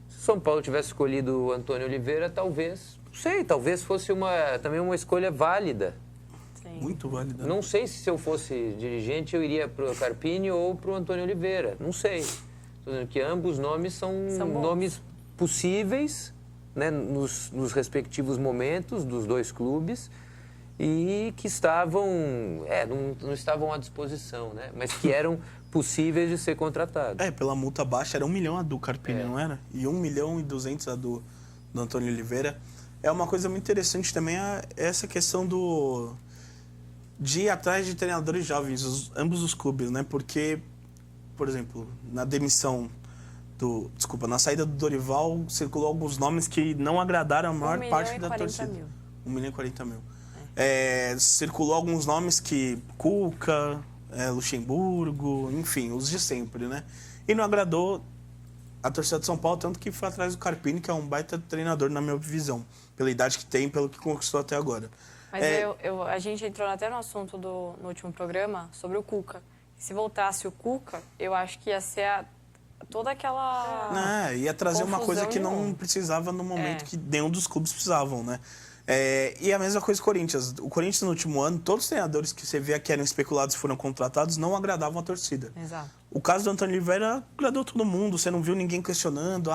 Se o São Paulo tivesse escolhido o Antônio Oliveira, talvez fosse também uma escolha válida. Sim. Muito válida. Não sei se eu fosse dirigente, eu iria para o Carpini ou para o Antônio Oliveira. Não sei. Estou dizendo que ambos nomes são nomes possíveis, né, nos respectivos momentos dos dois clubes e que estavam, não estavam à disposição, né, mas que eram possíveis de ser contratados. Pela multa baixa era 1 milhão a do Carpini, não era? E 1.200.000 a do Antônio Oliveira. É uma coisa muito interessante também essa questão de ir atrás de treinadores jovens, ambos os clubes, né? Porque, por exemplo, na saída do Dorival, circulou alguns nomes que não agradaram a maior parte da torcida. 1.040.000. Circulou alguns nomes que Cuca, Luxemburgo, enfim, os de sempre, né? E não agradou a torcida de São Paulo, tanto que foi atrás do Carpini, que é um baita treinador, na minha visão, pela idade que tem, pelo que conquistou até agora. Mas a gente entrou até no assunto no último programa sobre o Cuca. Se voltasse o Cuca, eu acho que ia ser toda aquela ia trazer uma coisa que não precisava no momento que nenhum dos clubes precisavam, né? E a mesma coisa com o Corinthians. O Corinthians, no último ano, todos os treinadores que você via que eram especulados e foram contratados não agradavam a torcida. Exato. O caso do Antônio Oliveira agradou todo mundo. Você não viu ninguém questionando.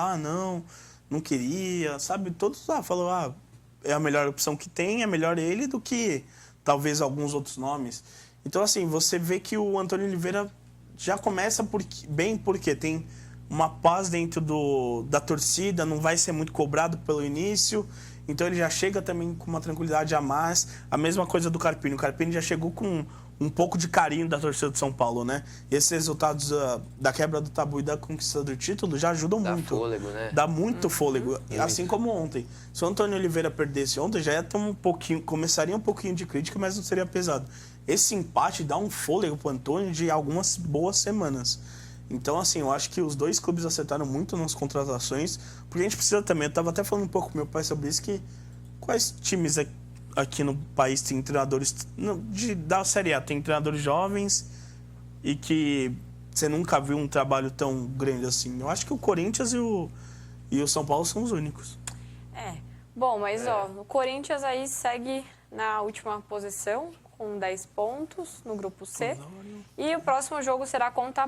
Não queria, sabe? Todos falaram, é a melhor opção que tem, é melhor ele do que talvez alguns outros nomes. Então, assim, você vê que o Antônio Oliveira já começa bem porque tem uma paz dentro da torcida, não vai ser muito cobrado pelo início. Então ele já chega também com uma tranquilidade a mais. A mesma coisa do Carpini. O Carpini já chegou com um pouco de carinho da torcida de São Paulo, né? E esses resultados da quebra do tabu e da conquista do título já ajudam muito. Dá fôlego, né? Dá muito fôlego. Assim como ontem. Se o Antônio Oliveira perdesse ontem, já ia ter começaria um pouquinho de crítica, mas não seria pesado. Esse empate dá um fôlego pro Antônio de algumas boas semanas. Então, assim, eu acho que os dois clubes acertaram muito nas contratações, porque a gente precisa também, eu estava até falando um pouco com meu pai sobre isso, que quais times aqui no país tem treinadores da Série A, tem treinadores jovens e que você nunca viu um trabalho tão grande assim? Eu acho que o Corinthians e o São Paulo são os únicos. Bom, mas o Corinthians aí segue na última posição, com 10 pontos no grupo C. E o próximo jogo será contra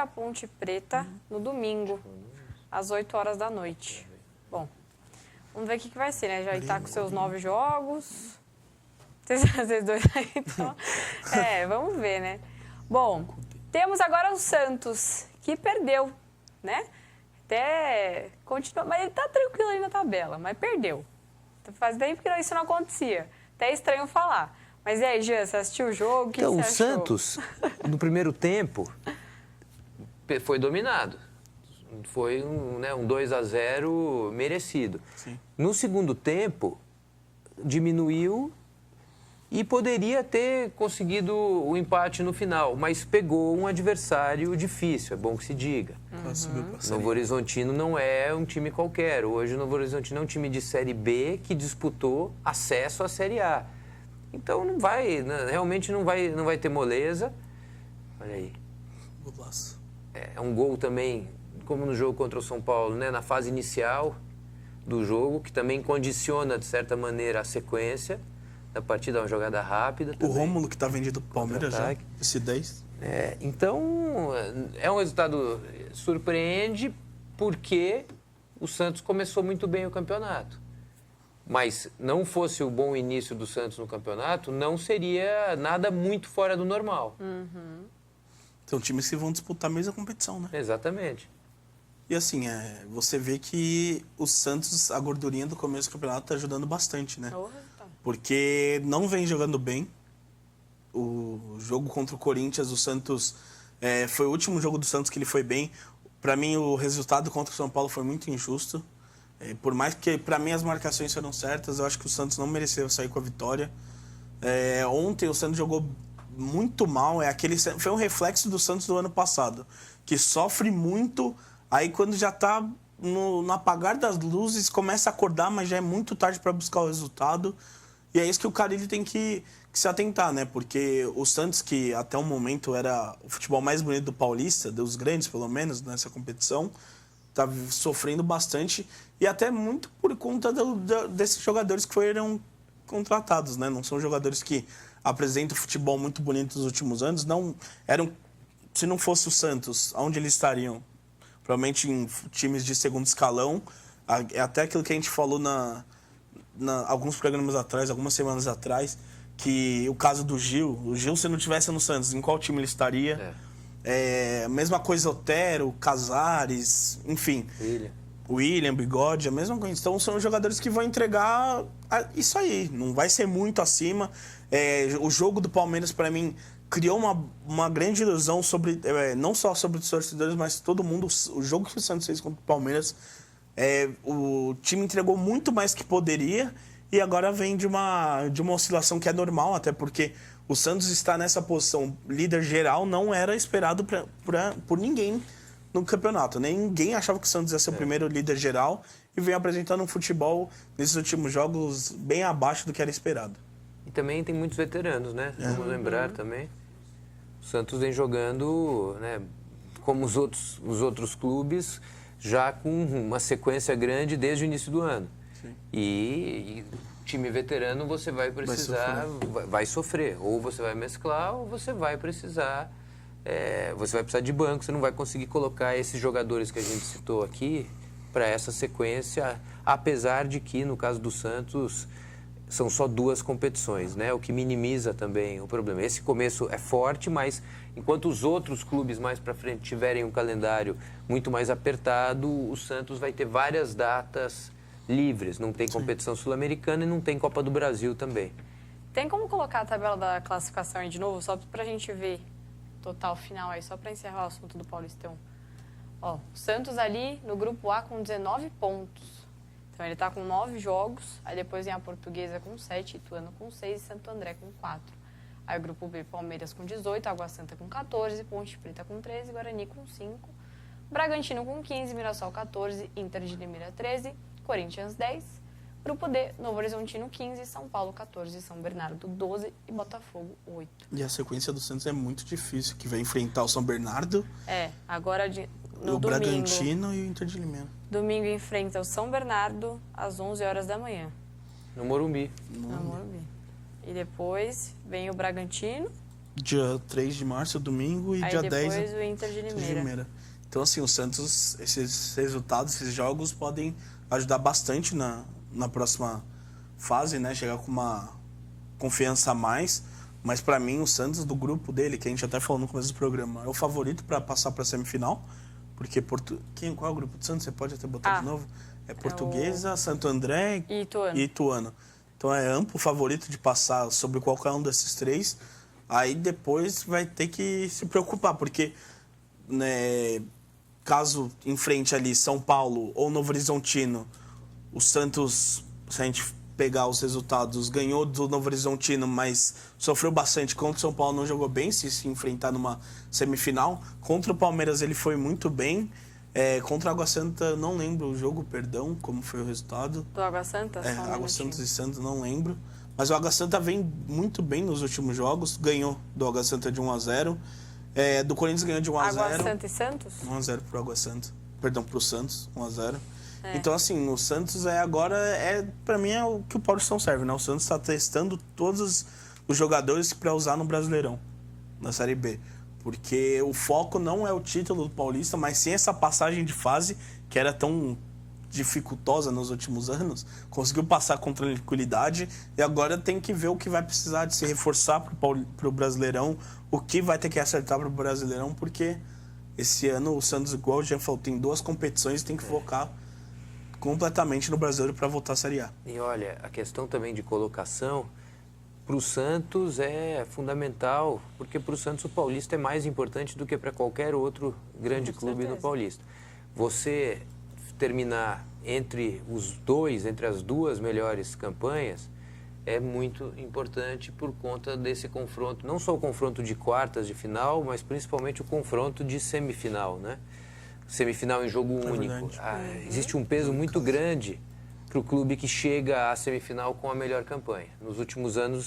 a Ponte Preta no domingo, às 8 horas da noite. Bom, Vamos ver o que vai ser, né? Já está com seus 9 jogos. Vocês dois aí, então. Vamos ver, né? Bom, temos agora o Santos, que perdeu, né? Até continua, mas ele tá tranquilo aí na tabela, mas perdeu. Faz tempo que isso não acontecia. Até é estranho falar. Mas e aí, Jean, você assistiu o jogo? O que então, você o achou? Santos, no primeiro tempo, foi dominado. Foi um 2-0 merecido. Sim. No segundo tempo, diminuiu e poderia ter conseguido o empate no final, mas pegou um adversário difícil, é bom que se diga. O Novo Horizontino não é um time qualquer. Hoje o Novo Horizontino é um time de Série B que disputou acesso à Série A. Então realmente não vai ter moleza. Olha aí. Golaço. É um gol também, como no jogo contra o São Paulo, né? Na fase inicial do jogo, que também condiciona, de certa maneira, a sequência da partida, uma jogada rápida também. O Rômulo, que está vendido para o Palmeiras já, esse 10. Então, é um resultado surpreende porque o Santos começou muito bem o campeonato. Mas não fosse o bom início do Santos no campeonato, não seria nada muito fora do normal. São times que vão disputar a mesma competição, né? Exatamente. E assim, você vê que o Santos, a gordurinha do começo do campeonato está ajudando bastante, né? Porque não vem jogando bem. O jogo contra o Corinthians, o Santos... foi o último jogo do Santos que ele foi bem. Para mim, o resultado contra o São Paulo foi muito injusto. Por mais que, para mim, as marcações foram certas, eu acho que o Santos não mereceu sair com a vitória. Ontem o Santos jogou muito mal. Foi um reflexo do Santos do ano passado, que sofre muito, aí quando já está no apagar das luzes, começa a acordar, mas já é muito tarde para buscar o resultado. E é isso que o Carille tem que se atentar, né? Porque o Santos, que até o momento era o futebol mais bonito do Paulista, dos grandes pelo menos, nessa competição, tá sofrendo bastante, e até muito por conta desses jogadores que foram contratados, né? Não são jogadores que apresentam futebol muito bonito nos últimos anos, não eram. Se não fosse o Santos, onde eles estariam? Provavelmente em times de segundo escalão. Até aquilo que a gente falou alguns programas atrás, algumas semanas atrás, que o caso do Gil, se não tivesse no Santos, em qual time ele estaria? Mesma coisa Otero, Casares, enfim. William, Bigode, a mesma coisa. Então são jogadores que vão entregar isso aí, não vai ser muito acima. O jogo do Palmeiras, para mim, criou uma grande ilusão sobre, não só sobre os torcedores, mas todo mundo. O jogo que o Santos fez contra o Palmeiras, o time entregou muito mais que poderia, e agora vem de uma oscilação que é normal, até porque o Santos está nessa posição líder geral, não era esperado por ninguém no campeonato. Ninguém achava que o Santos ia ser o primeiro líder geral, e vem apresentando um futebol nesses últimos jogos bem abaixo do que era esperado. E também tem muitos veteranos, né? Vamos lembrar também. O Santos vem jogando, né, como os outros clubes, já com uma sequência grande desde o início do ano. Sim. E time veterano você vai precisar, vai sofrer. Ou você vai mesclar, ou você vai precisar... você vai precisar de banco, você não vai conseguir colocar esses jogadores que a gente citou aqui para essa sequência, apesar de que, no caso do Santos, são só 2 competições, né? O que minimiza também o problema. Esse começo é forte, mas enquanto os outros clubes mais para frente tiverem um calendário muito mais apertado, o Santos vai ter várias datas livres. Não tem competição sul-americana e não tem Copa do Brasil também. Tem como colocar a tabela da classificação aí de novo, só para a gente ver total final aí, só para encerrar o assunto do Paulistão. O Santos ali no grupo A com 19 pontos. Então ele está com 9 jogos, aí depois vem a Portuguesa com 7, Ituano com 6 e Santo André com 4. Aí o grupo B, Palmeiras com 18, Água Santa com 14, Ponte Preta com 13, Guarani com 5, Bragantino com 15, Mirassol 14, Inter de Limeira 13, Corinthians 10, Grupo D, Novo Horizontino 15, São Paulo 14, São Bernardo 12 e Botafogo 8. E a sequência do Santos é muito difícil, que vai enfrentar o São Bernardo, agora no o domingo, Bragantino e o Inter de Limeira. Domingo enfrenta o São Bernardo às 11 horas da manhã. No Morumbi. No Morumbi. E depois vem o Bragantino. Dia 3 de março, domingo, e aí dia depois 10 o Inter de Limeira. Então, assim, o Santos, esses resultados, esses jogos podem ajudar bastante na próxima fase, né? Chegar com uma confiança a mais. Mas para mim, o Santos do grupo dele, que a gente até falou no começo do programa, é o favorito para passar para a semifinal. Porque qual é o grupo do Santos? Você pode até botar de novo? É Portuguesa, Santo André e Ituano. Então é amplo favorito de passar sobre qualquer um desses três. Aí depois vai ter que se preocupar, porque né, caso enfrente ali São Paulo ou Novo Horizontino, o Santos, se a gente pegar os resultados, ganhou do Novo Horizontino, mas sofreu bastante contra o São Paulo, não jogou bem, se enfrentar numa semifinal. Contra o Palmeiras ele foi muito bem. Contra a Água Santa, não lembro o jogo, perdão, como foi o resultado. Do Água Santa? Água Santa e Santos, não lembro. Mas o Água Santa vem muito bem nos últimos jogos, ganhou do Água Santa de 1-0. Do Corinthians ganhou de 1-0. Água Santa e Santos? 1-0 pro Água Santa. Perdão, pro Santos, 1-0. Então, assim, o Santos agora, pra mim, é o que o Paulistão serve, né? O Santos está testando todos os jogadores para usar no Brasileirão, na Série B. Porque o foco não é o título do Paulista, mas sim essa passagem de fase que era tão dificultosa nos últimos anos. Conseguiu passar com tranquilidade e agora tem que ver o que vai precisar de se reforçar para o Brasileirão, o que vai ter que acertar para o Brasileirão, porque esse ano o Santos, igual o Jean falou, tem 2 competições e tem que focar completamente no Brasileiro para voltar à Série A. E olha, a questão também de colocação para o Santos é fundamental, porque para o Santos o Paulista é mais importante do que para qualquer outro grande clube no Paulista. Você terminar entre as 2 melhores campanhas é muito importante por conta desse confronto, não só o confronto de quartas de final, mas principalmente o confronto de semifinal, né? Semifinal em jogo único. Existe um peso muito grande para o clube que chega à semifinal com a melhor campanha. Nos últimos anos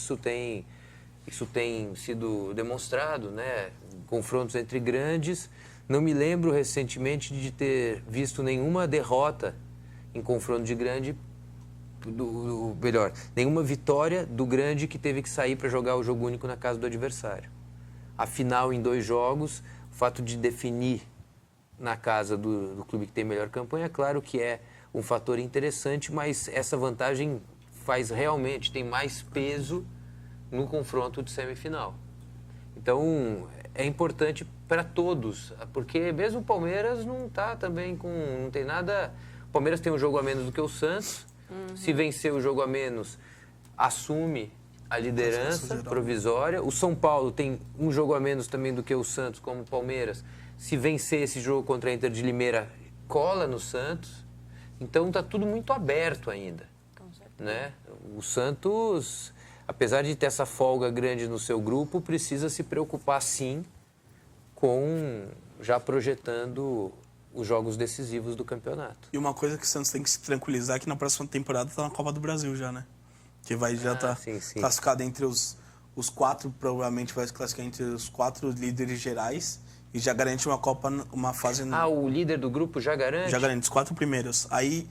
isso tem sido demonstrado, né? Confrontos entre grandes. Não me lembro recentemente de ter visto nenhuma derrota em confronto de grande, nenhuma vitória do grande que teve que sair para jogar o jogo único na casa do adversário. A final em 2 jogos, o fato de definir na casa do clube que tem melhor campanha, claro que é um fator interessante, mas essa vantagem tem mais peso no confronto de semifinal. Então, é importante para todos, porque mesmo o Palmeiras não tem nada. O Palmeiras tem um jogo a menos do que o Santos. Se vencer o jogo a menos, assume a liderança provisória. O São Paulo tem um jogo a menos também do que o Santos, como o Palmeiras. Se vencer esse jogo contra a Inter de Limeira, cola no Santos. Então está tudo muito aberto ainda, né? O Santos, apesar de ter essa folga grande no seu grupo, precisa se preocupar sim com já projetando os jogos decisivos do campeonato. E uma coisa que o Santos tem que se tranquilizar é que na próxima temporada está na Copa do Brasil já, né? Que vai já estar classificado entre os 4, provavelmente vai se classificar entre os 4 líderes gerais. E já garante uma fase... o líder do grupo já garante? Já garante, os 4 primeiros. Aí,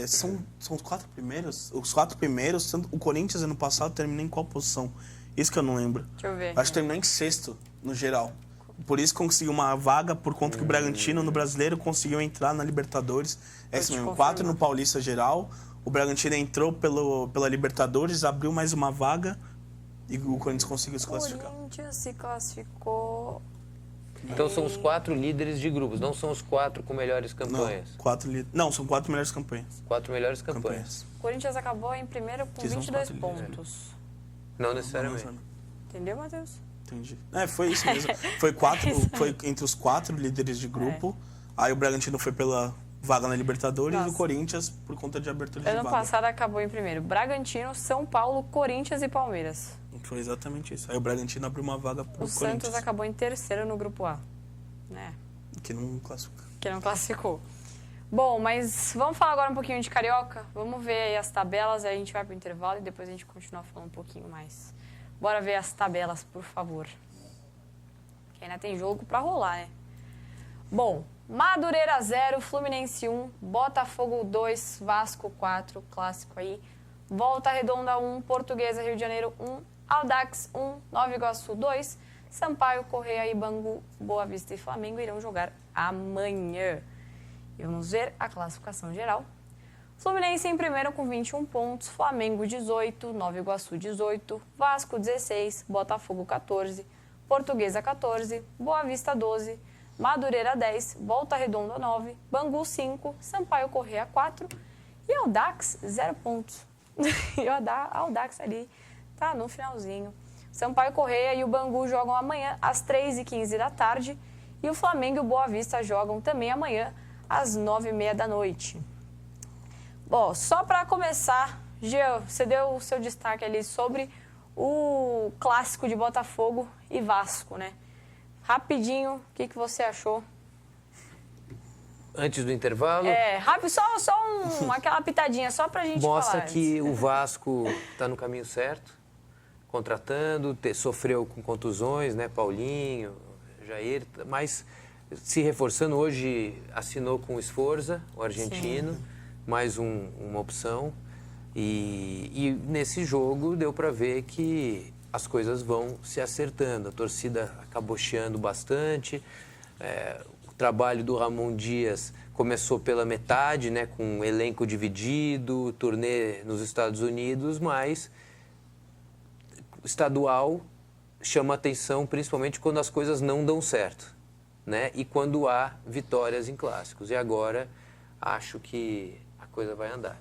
são os 4 primeiros? Os 4 primeiros, o Corinthians, ano passado, terminou em qual posição? Isso que eu não lembro. Deixa eu ver. Acho que terminou em 6º, no geral. Por isso conseguiu uma vaga, por conta que o Bragantino, no Brasileiro, conseguiu entrar na Libertadores. É isso mesmo, 4 no Paulista geral. O Bragantino entrou pela Libertadores, abriu mais uma vaga e o Corinthians conseguiu se classificar. O Corinthians se classificou... Então são os 4 líderes de grupos, não são os 4 com melhores campanhas. Não, são 4 melhores campanhas. 4 melhores campanhas. O Corinthians acabou em primeiro com 22 pontos. Não necessariamente. Entendeu, Matheus? Entendi. Foi isso mesmo. Foi entre os 4 líderes de grupo. Aí o Bragantino foi pela vaga na Libertadores e o Corinthians por conta de abertura de vaga. Ano passado acabou em primeiro. Bragantino, São Paulo, Corinthians e Palmeiras. Foi exatamente isso. Aí o Bragantino abriu uma vaga pro Corinthians. O Santos acabou em terceiro no grupo A, né? Que não classificou. Que não classificou. Bom, mas vamos falar agora um pouquinho de Carioca? Vamos ver aí as tabelas, aí a gente vai pro intervalo e depois a gente continua falando um pouquinho mais. Bora ver as tabelas, por favor. Que ainda tem jogo pra rolar, né? Bom, Madureira 0, Fluminense 1, Botafogo 2, Vasco 4, clássico aí. Volta Redonda 1, Portuguesa Rio de Janeiro 1, Audax 1, Nova Iguaçu 2, Sampaio, Correia e Bangu, Boa Vista e Flamengo irão jogar amanhã. E vamos ver a classificação geral. Fluminense em primeiro com 21 pontos, Flamengo 18, Nova Iguaçu 18, Vasco 16, Botafogo 14, Portuguesa 14, Boa Vista 12, Madureira 10, Volta Redonda 9, Bangu 5, Sampaio Corrêa 4 e Audax 0 pontos. E o Audax ali tá no finalzinho. Sampaio Corrêa e o Bangu jogam amanhã às 3h15 da tarde e o Flamengo e o Boa Vista jogam também amanhã às 9h30 da noite. Bom, só para começar, Jean, você deu o seu destaque ali sobre o clássico de Botafogo e Vasco, né? Rapidinho, o que você achou? Antes do intervalo? Rápido, só aquela pitadinha, só pra gente mostra falar. Que o Vasco está no caminho certo, contratando, sofreu com contusões, né? Paulinho, Jair, mas se reforçando. Hoje assinou com o Sforza, o argentino, sim, mais uma opção. E nesse jogo deu para ver que as coisas vão se acertando. A torcida acabou chiando bastante. O trabalho do Ramon Dias começou pela metade, né, com um elenco dividido, turnê nos Estados Unidos, mas o estadual chama atenção principalmente quando as coisas não dão certo, né, e quando há vitórias em clássicos. E agora acho que a coisa vai andar.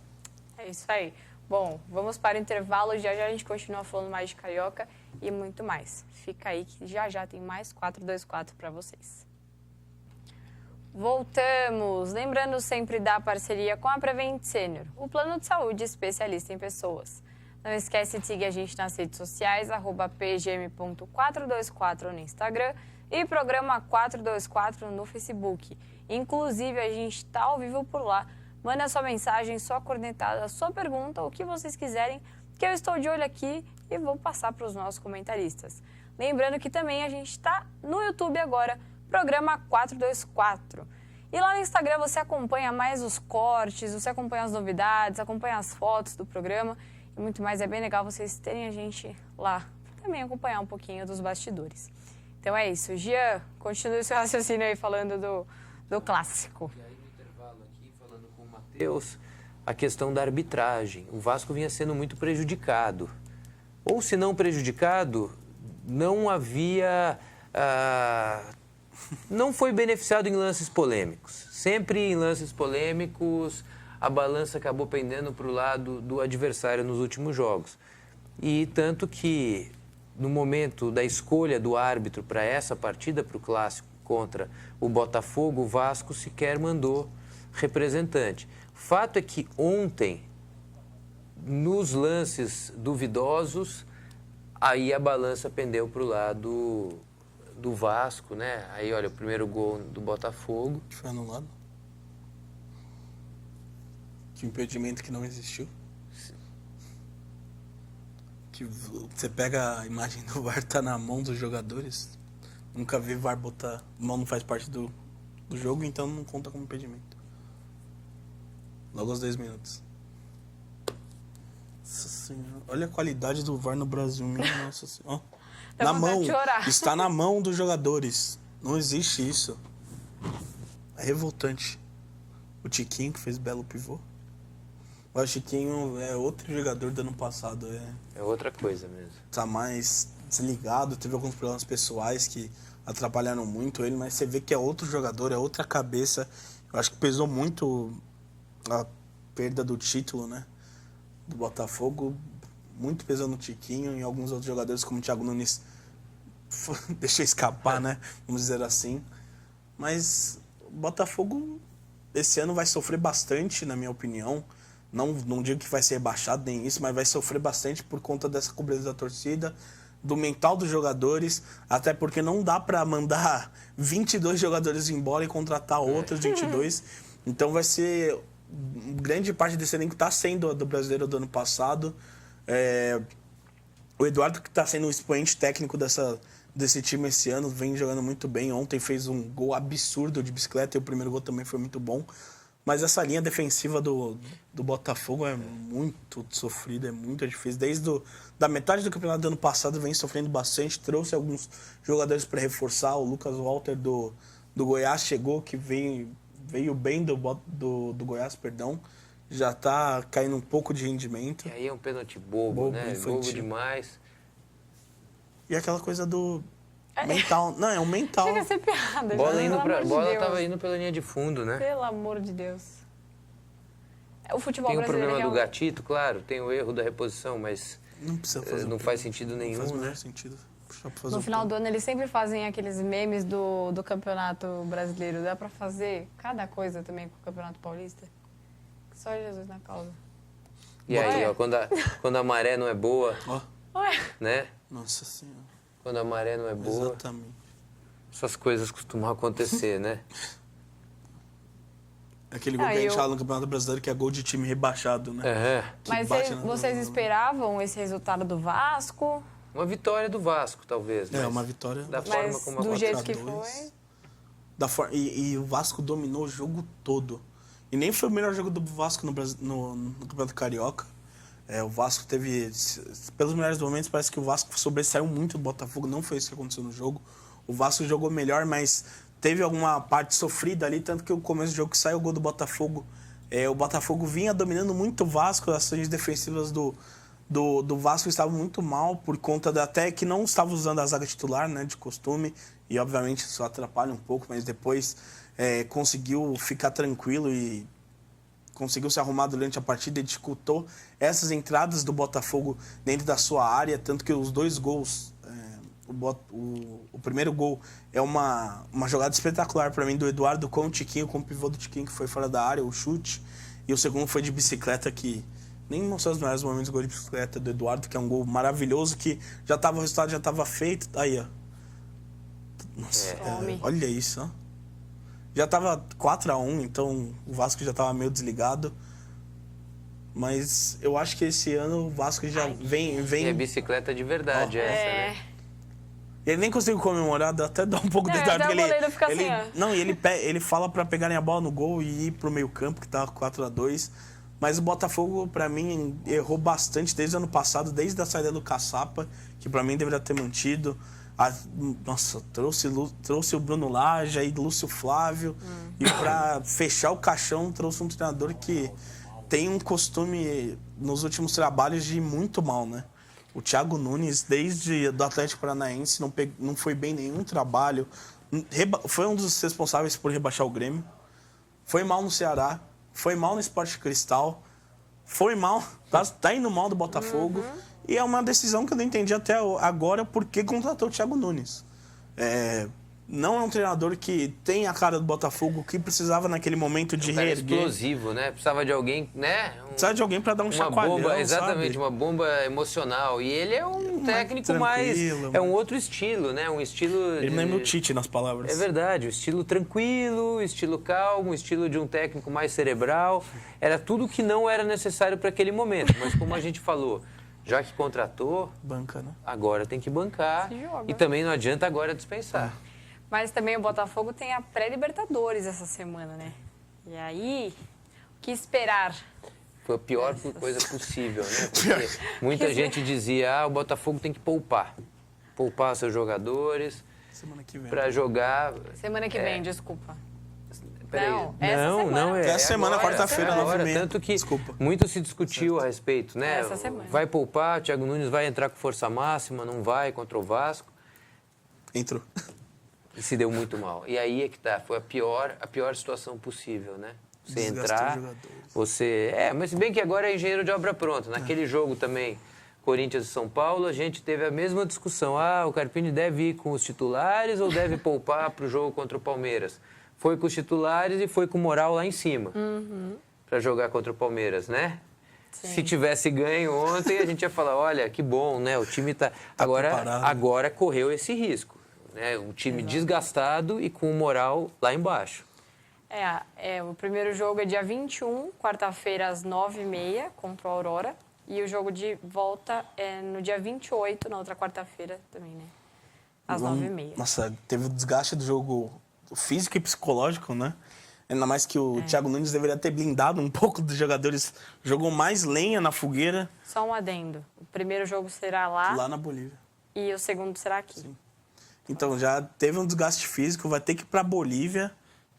É isso aí. Bom, vamos para o intervalo, já a gente continua falando mais de Carioca e muito mais. Fica aí que já tem mais 424 para vocês. Voltamos! Lembrando sempre da parceria com a Prevent Senior, o plano de saúde especialista em pessoas. Não esquece de seguir a gente nas redes sociais, @pgm.424 no Instagram e programa 424 no Facebook. Inclusive, a gente está ao vivo por lá. Manda sua mensagem, sua cornetada, sua pergunta, o que vocês quiserem, que eu estou de olho aqui e vou passar para os nossos comentaristas. Lembrando que também a gente está no YouTube agora, programa 424. E lá no Instagram você acompanha mais os cortes, você acompanha as novidades, acompanha as fotos do programa e muito mais. É bem legal vocês terem a gente lá, também acompanhar um pouquinho dos bastidores. Então é isso. Jean, continue o seu raciocínio aí falando do clássico. Deus, a questão da arbitragem. O Vasco vinha sendo muito prejudicado. Ou se não prejudicado, não havia... não foi beneficiado em lances polêmicos. Sempre em lances polêmicos, a balança acabou pendendo para o lado do adversário nos últimos jogos. E tanto que, no momento da escolha do árbitro para essa partida, para o clássico contra o Botafogo, o Vasco sequer mandou representante. Fato é que ontem, nos lances duvidosos, aí a balança pendeu para o lado do Vasco, né? Aí, olha, o primeiro gol do Botafogo. Foi anulado. Que impedimento que não existiu. Que você pega a imagem do VAR, tá na mão dos jogadores. Nunca vi VAR botar... Mão não faz parte do jogo, então não conta como impedimento. Logo aos 10 minutos. Nossa senhora. Olha a qualidade do VAR no Brasil, minha nossa senhora. Na mão. Está na mão dos jogadores. Não existe isso. É revoltante. O Tiquinho, que fez belo pivô. O Tiquinho é outro jogador do ano passado. É outra coisa mesmo. Tá mais desligado. Teve alguns problemas pessoais que atrapalharam muito ele. Mas você vê que é outro jogador, é outra cabeça. Eu acho que pesou muito... a perda do título, né, do Botafogo, muito pesando no Tiquinho e alguns outros jogadores como o Thiago Nunes deixou escapar, né, vamos dizer assim. Mas o Botafogo esse ano vai sofrer bastante, na minha opinião. Não digo que vai ser rebaixado nem isso, mas vai sofrer bastante por conta dessa cobrança da torcida, do mental dos jogadores, até porque não dá para mandar 22 jogadores embora e contratar outros 22. Então vai ser... grande parte desse elenco está sendo do brasileiro do ano passado. O Eduardo, que está sendo o expoente técnico desse time esse ano, vem jogando muito bem. Ontem fez um gol absurdo de bicicleta e o primeiro gol também foi muito bom. Mas essa linha defensiva do Botafogo é muito sofrida, é muito difícil. Desde da metade do campeonato do ano passado vem sofrendo bastante. Trouxe alguns jogadores para reforçar. O Lucas Walter do Goiás chegou, que veio bem do Goiás, perdão, já tá caindo um pouco de rendimento. E aí é um pênalti bobo, Bobo, né? infantil. Bobo demais. E aquela coisa do mental. Não, é um mental. Chega a ser piada. Bola, gente, indo pelo pra, amor de bola Deus. tava indo pela linha de fundo, né? Pelo amor de Deus. O futebol Tem o brasileiro problema do é gatito, claro, tem o erro da reposição, mas Não precisa fazer. não faz sentido nenhum, Não faz o né? menor sentido. Puxar pra fazer No um final ponto. do ano, eles sempre fazem aqueles memes do Campeonato Brasileiro. Dá pra fazer cada coisa também com o Campeonato Paulista. Só Jesus na causa. E aí, Ué. ó, quando a maré não é boa, Ó, Ué, né? nossa senhora. Quando a maré não é boa, Exatamente. essas coisas costumam acontecer, né? Aquele gol Ah, que a gente eu- fala no Campeonato Brasileiro que é gol de time rebaixado, né? É. Que mas bate vocês esperavam esse resultado do Vasco? Uma vitória do Vasco, talvez. É, mas uma vitória. Da forma Mas como do jeito 4-2. que foi... E o Vasco dominou o jogo todo. E nem foi o melhor jogo do Vasco no Campeonato Carioca. O Vasco teve... Pelos melhores momentos, parece que o Vasco sobressaiu muito do Botafogo. Não foi isso que aconteceu no jogo. O Vasco jogou melhor, mas teve alguma parte sofrida ali. Tanto que o começo do jogo que saiu o gol do Botafogo... o Botafogo vinha dominando muito o Vasco. As ações defensivas do Vasco estavam muito mal, por conta até que não estava usando a zaga titular, né, de costume. E, obviamente, isso atrapalha um pouco, mas depois conseguiu ficar tranquilo e conseguiu se arrumar durante a partida e dificultou essas entradas do Botafogo dentro da sua área, tanto que os dois gols, o primeiro gol é uma jogada espetacular para mim do Eduardo com o Tiquinho, com o pivô do Tiquinho que foi fora da área, o chute, e o segundo foi de bicicleta que nem mostrou os melhores momentos do gol de bicicleta do Eduardo, que é um gol maravilhoso, que já estava o resultado já estava feito, aí ó. Nossa, Tome. olha isso, ó. Já estava 4-1, então o Vasco já estava meio desligado. Mas eu acho que esse ano o Vasco já vem. E é bicicleta de verdade, essa, né? Ele nem conseguiu comemorar, dá até dá um pouco de É, idade. até o goleiro fica ele, assim, ó. Não, e ele fala para pegarem a bola no gol e ir pro meio campo, que tá 4-2. Mas o Botafogo, para mim, errou bastante desde o ano passado, desde a saída do Caçapa, que para mim deveria ter mantido. Nossa, trouxe o Bruno Lage, aí Lúcio Flávio. E para fechar o caixão, trouxe um treinador que tem um costume, nos últimos trabalhos, de ir muito mal, né? O Thiago Nunes, desde do Atlético Paranaense, não foi bem em nenhum trabalho. Foi um dos responsáveis por rebaixar o Grêmio. Foi mal no Ceará. Foi mal no Sport Cristal. Foi mal. Tá indo mal do Botafogo. E é uma decisão que eu não entendi até agora por que contratou o Thiago Nunes. Não é um treinador que tem a cara do Botafogo, que precisava naquele momento de Um cara reerguer. explosivo, né? Precisava de alguém, né? Precisava de alguém para dar um Uma chacoalhão, bomba, exatamente, sabe? uma bomba emocional. E ele é um técnico mais... tranquilo, É um outro estilo, né? Um estilo... Ele lembra o Tite nas palavras. É verdade, o estilo tranquilo, estilo calmo, o estilo de um técnico mais cerebral. Era tudo que não era necessário para aquele momento. Mas como a gente falou, já que contratou, Banca, né? agora tem que bancar. Se joga. E também não adianta agora dispensar. Mas também o Botafogo tem a pré-Libertadores essa semana, né? E aí, o que esperar? Foi a pior coisa possível, né? Porque muita gente dizia, o Botafogo tem que poupar. Poupar seus jogadores Semana que vem. para jogar... Semana que vem, desculpa. Peraí. Não, essa semana. Essa semana, agora, quarta-feira, é agora. 9h30. Tanto que Desculpa. muito se discutiu a respeito, né? Essa semana. Vai poupar, o Thiago Nunes vai entrar com força máxima, não vai contra o Vasco. Entrou. E se deu muito mal. E aí é que tá, foi a pior situação possível, né? Você Desgastou entrar, os jogadores. você... mas se bem que agora é engenheiro de obra pronta. Naquele jogo também, Corinthians e São Paulo, a gente teve a mesma discussão. O Carpini deve ir com os titulares ou deve poupar para o jogo contra o Palmeiras? Foi com os titulares e foi com moral lá em cima para jogar contra o Palmeiras, né? Sim. Se tivesse ganho ontem, a gente ia falar, olha, que bom, né? O time tá preparado. agora correu esse risco, né? Um time desgastado e com moral lá embaixo. O primeiro jogo é dia 21, quarta-feira, às 9h30, contra o Aurora. E o jogo de volta é no dia 28, na outra quarta-feira também, né? Às 9h30. Nossa, teve o desgaste do jogo físico e psicológico, né? Ainda mais que o Thiago Nunes deveria ter blindado um pouco dos jogadores. Jogou mais lenha na fogueira. Só um adendo. O primeiro jogo será lá na Bolívia. e o segundo será aqui. Sim. Então, já teve um desgaste físico, vai ter que ir pra Bolívia,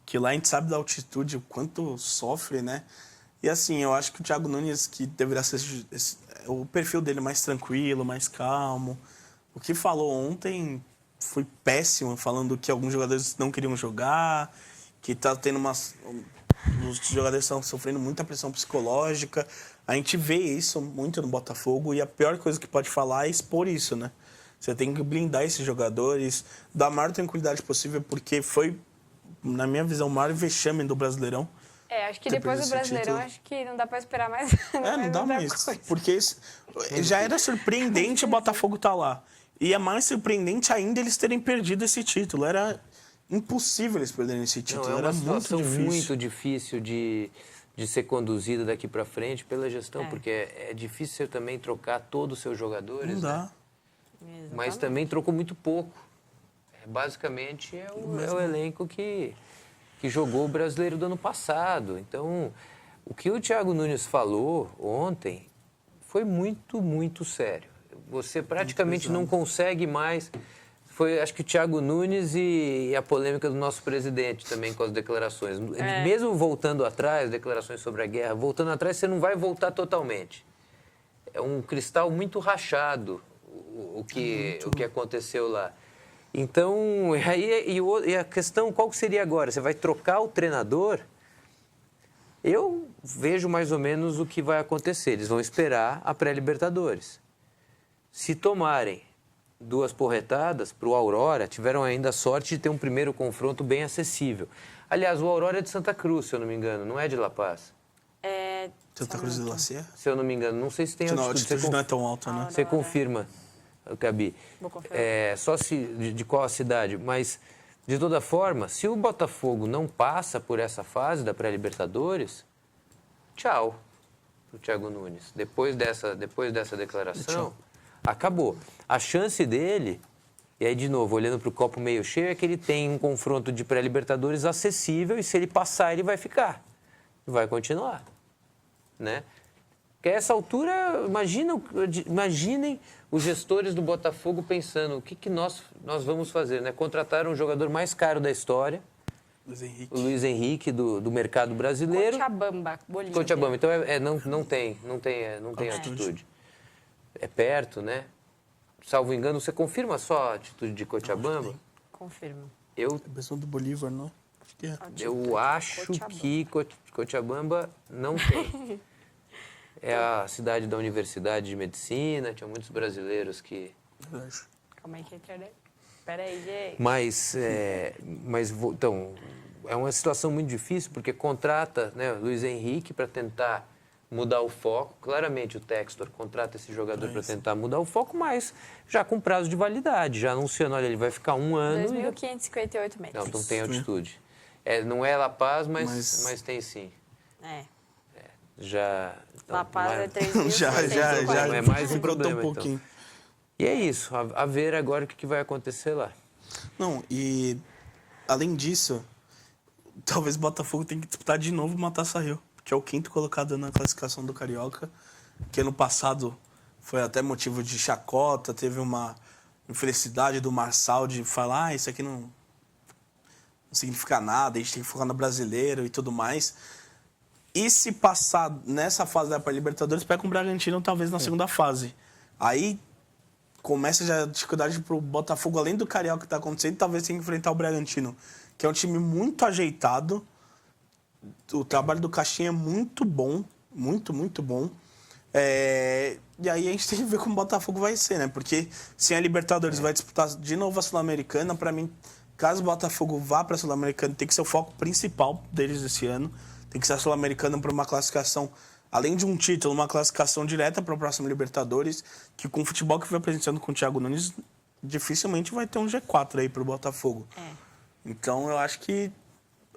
que lá a gente sabe da altitude, o quanto sofre, né? E assim, eu acho que o Thiago Nunes, que deveria ser o perfil dele mais tranquilo, mais calmo. O que falou ontem foi péssimo, falando que alguns jogadores não queriam jogar, que tá tendo os jogadores estão sofrendo muita pressão psicológica. A gente vê isso muito no Botafogo e a pior coisa que pode falar é expor isso, né? Você tem que blindar esses jogadores, dar a maior tranquilidade possível, porque foi, na minha visão, o maior vexame do Brasileirão. Acho que depois do Brasileirão, acho que não dá pra esperar mais. Não dá mais. Porque já era surpreendente o Botafogo estar lá. E é mais surpreendente ainda eles terem perdido esse título. Era impossível eles perderem esse título. Não, é uma situação muito difícil de ser conduzida daqui para frente pela gestão, porque é difícil você também trocar todos os seus jogadores. Não dá. Né? Mas também trocou muito pouco. Basicamente é o elenco que jogou o Brasileiro do ano passado. Então, o que o Thiago Nunes falou ontem foi muito, muito sério. Você praticamente não consegue mais... Acho que o Thiago Nunes e a polêmica do nosso presidente também com as declarações. Mesmo voltando atrás, declarações sobre a guerra, voltando atrás, você não vai voltar totalmente. É um cristal muito rachado o que aconteceu lá. Então, e a questão, qual que seria agora? Você vai trocar o treinador? Eu vejo mais ou menos o que vai acontecer. Eles vão esperar a pré-Libertadores. Se tomarem 2 porretadas para o Aurora, tiveram ainda a sorte de ter um primeiro confronto bem acessível. Aliás, o Aurora é de Santa Cruz, se eu não me engano, não é de La Paz. Santa Cruz de la Sierra? Se eu não me engano, não sei se tem altitude. A altitude não é tão alta, né? Você confirma, Gabi. Vou confirmar. Só de qual a cidade, mas de toda forma, se o Botafogo não passa por essa fase da pré-Libertadores, tchau pro Thiago Nunes. Depois dessa declaração, acabou. A chance dele, e aí de novo, olhando para o copo meio cheio, é que ele tem um confronto de pré-Libertadores acessível e se ele passar, ele vai ficar. Vai continuar. Né? Porque a essa altura, imaginem os gestores do Botafogo pensando o que nós vamos fazer, né? Contrataram o jogador mais caro da história, o Luiz Henrique do mercado brasileiro. Cochabamba, Bolívia. Cochabamba, então não tem altitude. É perto, né? Salvo engano, você confirma só a altitude de Cochabamba? Confirmo. É a pessoa do Bolívar, não? Acho que é. Eu acho que Cochabamba não tem. É a cidade da Universidade de Medicina, tinha muitos brasileiros que... Calma aí que entrarei. Espera aí, gente. Então, é uma situação muito difícil, porque contrata, né, Luiz Henrique para tentar mudar o foco. Claramente o Textor contrata esse jogador para tentar mudar o foco, mas já com prazo de validade, já anunciando, olha, ele vai ficar 1 ano... 2.558 metros. Não tem altitude. Não é La Paz, mas tem sim. La Paz é 3.000. Já é mais um brotou problema, um pouquinho. Então. E é isso, a ver agora o que vai acontecer lá. Não, e além disso, talvez o Botafogo tenha que disputar de novo o Mataça Rio, que é o 5º colocado na classificação do Carioca, que ano passado foi até motivo de chacota, teve uma infelicidade do Marçal de falar, isso aqui não significa nada, a gente tem que focar no brasileiro e tudo mais. E se passar nessa fase da Libertadores, pega o Bragantino talvez na segunda fase. Aí começa já a dificuldade pro Botafogo, além do Carioca que está acontecendo, talvez tenha que enfrentar o Bragantino, que é um time muito ajeitado. O trabalho do Caixinha é muito bom, muito, muito bom. E aí a gente tem que ver como o Botafogo vai ser, né? Porque se a Libertadores vai disputar de novo a Sul-Americana, para mim, caso o Botafogo vá para a Sul-Americana, tem que ser o foco principal deles esse ano. Tem que ser a Sul-Americana para uma classificação, além de um título, uma classificação direta para o próximo Libertadores, que com o futebol que foi apresentando com o Thiago Nunes, dificilmente vai ter um G4 aí para o Botafogo. Então eu acho que,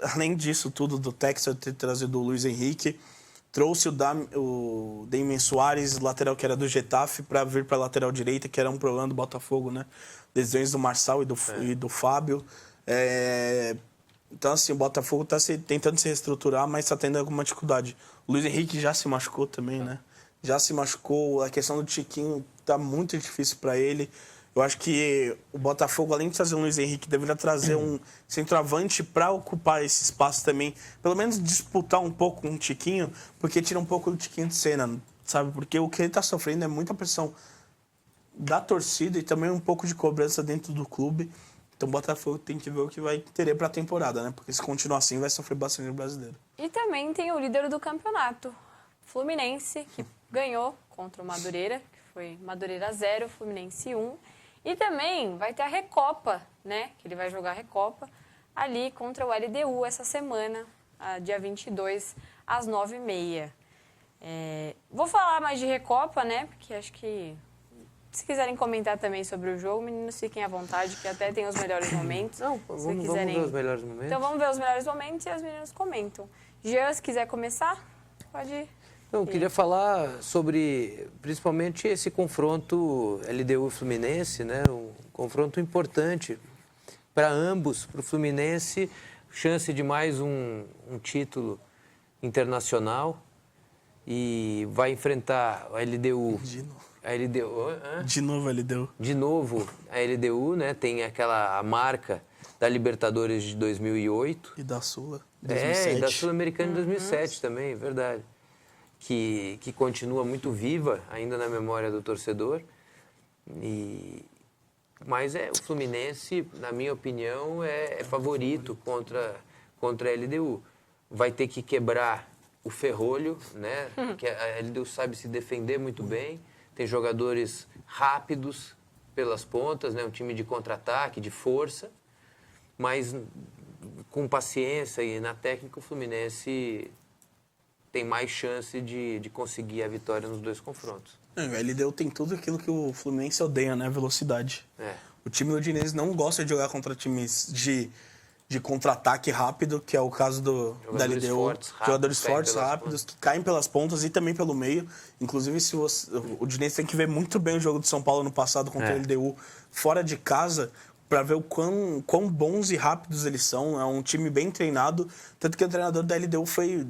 além disso tudo, do Texas ter trazido o Luiz Henrique, trouxe o Damian Soares, lateral que era do Getafe, para vir para a lateral direita, que era um problema do Botafogo, né? Lesões do Marçal e do Fábio. Então, assim, o Botafogo está tentando se reestruturar, mas está tendo alguma dificuldade. O Luiz Henrique já se machucou também, né? Já se machucou. A questão do Tiquinho está muito difícil para ele. Eu acho que o Botafogo, além de trazer o Luiz Henrique, deveria trazer um centroavante para ocupar esse espaço também. Pelo menos disputar um pouco com o Tiquinho, porque tira um pouco do Tiquinho de cena, sabe? Porque o que ele está sofrendo é muita pressão da torcida e também um pouco de cobrança dentro do clube. Então o Botafogo tem que ver o que vai ter para a temporada, né? Porque se continuar assim, vai sofrer bastante no Brasileiro. E também tem o líder do campeonato, Fluminense, que ganhou contra o Madureira, que foi Madureira 0, Fluminense 1. E também vai ter a Recopa, né? Que ele vai jogar a Recopa ali contra o LDU essa semana, dia 22, às 9h30. Vou falar mais de Recopa, né? Porque acho que, se quiserem comentar também sobre o jogo, meninos, fiquem à vontade, que até tem os melhores momentos. Não, vamos ver os melhores momentos. Então vamos ver os melhores momentos e as meninas comentam. Jean, se quiser começar, pode ir. Eu queria falar sobre, principalmente, esse confronto LDU e Fluminense, né? Um confronto importante para ambos, para o Fluminense, chance de mais um título internacional e vai enfrentar a LDU. De novo a LDU. De novo a LDU, né? Tem a marca da Libertadores de 2008. E da Sula. 2007. E da Sul-Americana de 2007 também, verdade. Que continua muito viva ainda na memória do torcedor. Mas o Fluminense, na minha opinião, é favorito contra a LDU. Vai ter que quebrar o ferrolho, né? Que a LDU sabe se defender muito bem. Tem jogadores rápidos pelas pontas, né? Um time de contra-ataque, de força. Mas com paciência e na técnica o Fluminense tem mais chance de conseguir a vitória nos dois confrontos. O LDU tem tudo aquilo que o Fluminense odeia, né? Velocidade. O time do Diniz não gosta de jogar contra times de contra-ataque rápido, que é o caso da LDU. Jogadores fortes, rápidos, que caem pelas pontas e também pelo meio. Inclusive, o Diniz tem que ver muito bem o jogo de São Paulo no passado contra a LDU fora de casa, para ver o quão bons e rápidos eles são. É um time bem treinado. Tanto que o treinador da LDU foi,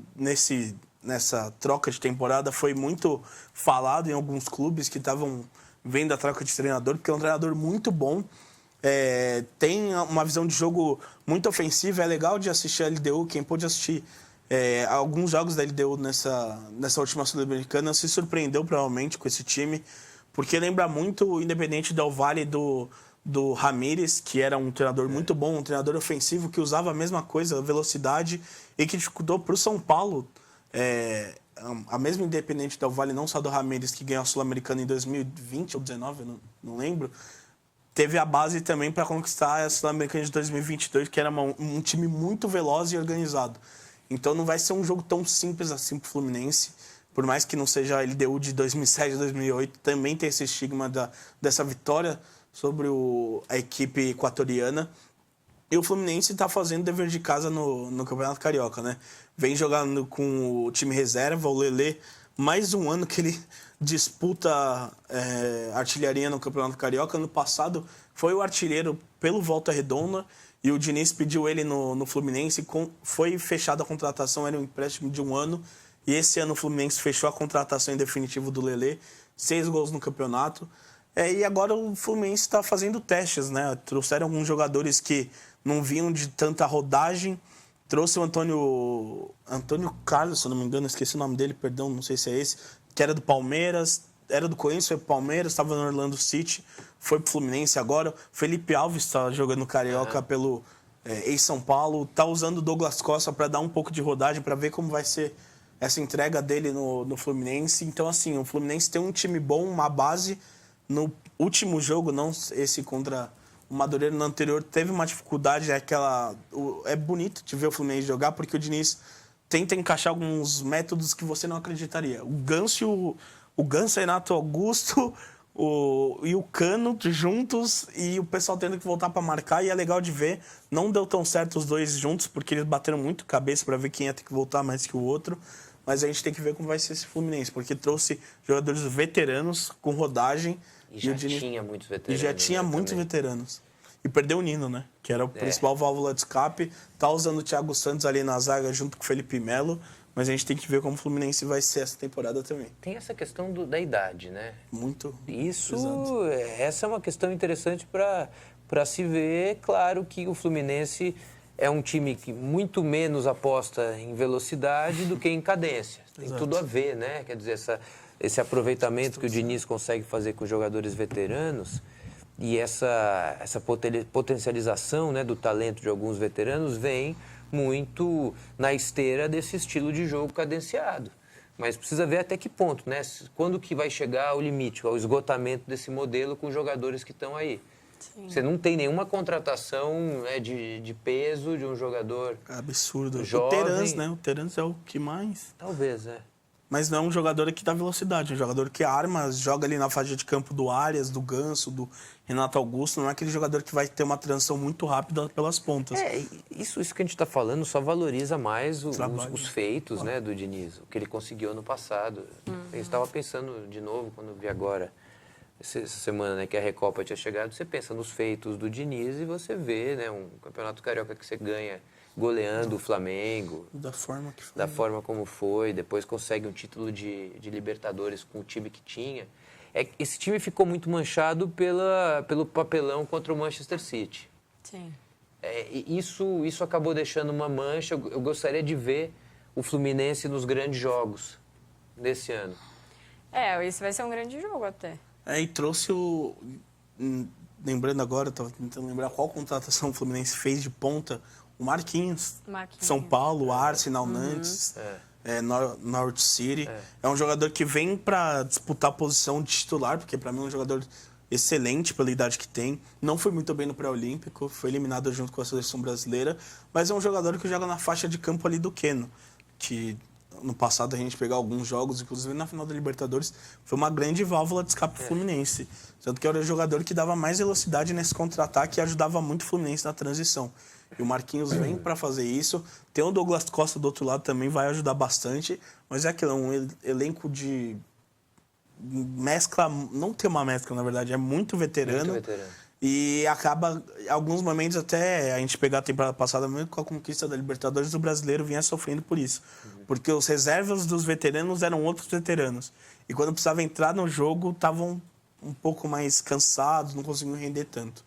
nessa troca de temporada, foi muito falado em alguns clubes que estavam vendo a troca de treinador, porque é um treinador muito bom. Tem uma visão de jogo muito ofensiva. É legal de assistir a LDU. Quem pôde assistir alguns jogos da LDU nessa última Sul-Americana se surpreendeu provavelmente com esse time, porque lembra muito o Independente Del Valle do Ramírez, que era um treinador muito bom, um treinador ofensivo que usava a mesma coisa, a velocidade, e que dificultou para o São Paulo. A mesma Independente Del Valle, não só do Ramírez, que ganhou a Sul-Americana em 2020 ou 2019, eu não lembro, teve a base também para conquistar a Sul-Americana de 2022, que era um time muito veloz e organizado. Então não vai ser um jogo tão simples assim para o Fluminense, por mais que não seja a LDU de 2007, 2008, também tem esse estigma dessa vitória sobre a equipe equatoriana. E o Fluminense está fazendo dever de casa no Campeonato Carioca, né? Vem jogando com o time reserva, o Lelê, mais um ano que ele disputa artilharia no Campeonato Carioca. Ano passado foi o artilheiro pelo Volta Redonda e o Diniz pediu ele no Fluminense. Foi fechada a contratação, era um empréstimo de 1 ano. E esse ano o Fluminense fechou a contratação em definitivo do Lelê. 6 gols no campeonato. E agora o Fluminense está fazendo testes, né? Trouxeram alguns jogadores que não vinham de tanta rodagem. Trouxe o Antônio Carlos, se eu não me engano, esqueci o nome dele, perdão, não sei se é esse, que era do Palmeiras, era do Corinthians, foi pro Palmeiras, estava no Orlando City, foi pro Fluminense agora. Felipe Alves está jogando Carioca pelo ex-São Paulo, está usando o Douglas Costa para dar um pouco de rodagem, para ver como vai ser essa entrega dele no Fluminense. Então, assim, o Fluminense tem um time bom, uma base. No último jogo, não esse contra o Madureira, no anterior, teve uma dificuldade. É bonito de ver o Fluminense jogar, porque o Diniz tenta encaixar alguns métodos que você não acreditaria. O Ganso, Renato Augusto e o Cano juntos, e o pessoal tendo que voltar para marcar, e é legal de ver. Não deu tão certo os dois juntos, porque eles bateram muito cabeça para ver quem ia ter que voltar mais que o outro. Mas a gente tem que ver como vai ser esse Fluminense, porque trouxe jogadores veteranos com rodagem. E já tinha muitos veteranos. E já tinha muitos veteranos. E perdeu o Nino, né? Que era o principal válvula de escape. Tá usando o Thiago Santos ali na zaga junto com o Felipe Melo. mas a gente tem que ver como o Fluminense vai ser essa temporada também. Tem essa questão da idade, né? Muito. Isso, Exato. essa é uma questão interessante para se ver. Claro que o Fluminense é um time que muito menos aposta em velocidade do que em cadência. Tem Exato. tudo a ver, né? Quer dizer, esse aproveitamento que o Diniz consegue fazer com jogadores veteranos e essa potencialização, né, do talento de alguns veteranos vem muito na esteira desse estilo de jogo cadenciado. Mas precisa ver até que ponto, né? Quando que vai chegar ao limite, ao esgotamento desse modelo com os jogadores que estão aí. Sim. Você não tem nenhuma contratação, né, de peso de um jogador Absurdo. jovem. O Terans, né? O Terans é o que mais... Talvez, né? Mas não é um jogador que dá velocidade, é um jogador que arma, joga ali na faixa de campo do Arias, do Ganso, do Renato Augusto. Não é aquele jogador que vai ter uma transição muito rápida pelas pontas. Isso que a gente está falando só valoriza mais os feitos, Claro. né, do Diniz, o que ele conseguiu no passado. Eu estava pensando de novo, quando vi agora, essa semana, né, que a Recopa tinha chegado, você pensa nos feitos do Diniz e você vê, né, um campeonato carioca que você ganha goleando o Flamengo, Da forma que foi. da forma como foi, depois consegue um título de Libertadores com o time que tinha. Esse time ficou muito manchado pelo papelão contra o Manchester City. Sim. Isso acabou deixando uma mancha. Eu gostaria de ver o Fluminense nos grandes jogos desse ano. Esse vai ser um grande jogo até. E trouxe o... Lembrando agora, estava tentando lembrar qual contratação o Fluminense fez de ponta. O Marquinhos. São Paulo, Arsenal, Nantes, Norwich City. É um jogador que vem para disputar a posição de titular, porque para mim é um jogador excelente pela idade que tem. Não foi muito bem no pré-olímpico, foi eliminado junto com a seleção brasileira, mas é um jogador que joga na faixa de campo ali do Keno, que no passado a gente pegou alguns jogos, inclusive na final da Libertadores, foi uma grande válvula de escape Fluminense. Tanto que era o jogador que dava mais velocidade nesse contra-ataque e ajudava muito o Fluminense na transição. E o Marquinhos vem para fazer isso. Tem o Douglas Costa do outro lado também, vai ajudar bastante. Mas é aquilo, um elenco de mescla... Não tem uma mescla, na verdade, é muito veterano. Muito veterano. E acaba, em alguns momentos, até a gente pegar a temporada passada, mesmo com a conquista da Libertadores, o brasileiro vinha sofrendo por isso. Porque os reservas dos veteranos eram outros veteranos. E quando precisava entrar no jogo, estavam um pouco mais cansados, não conseguiam render tanto.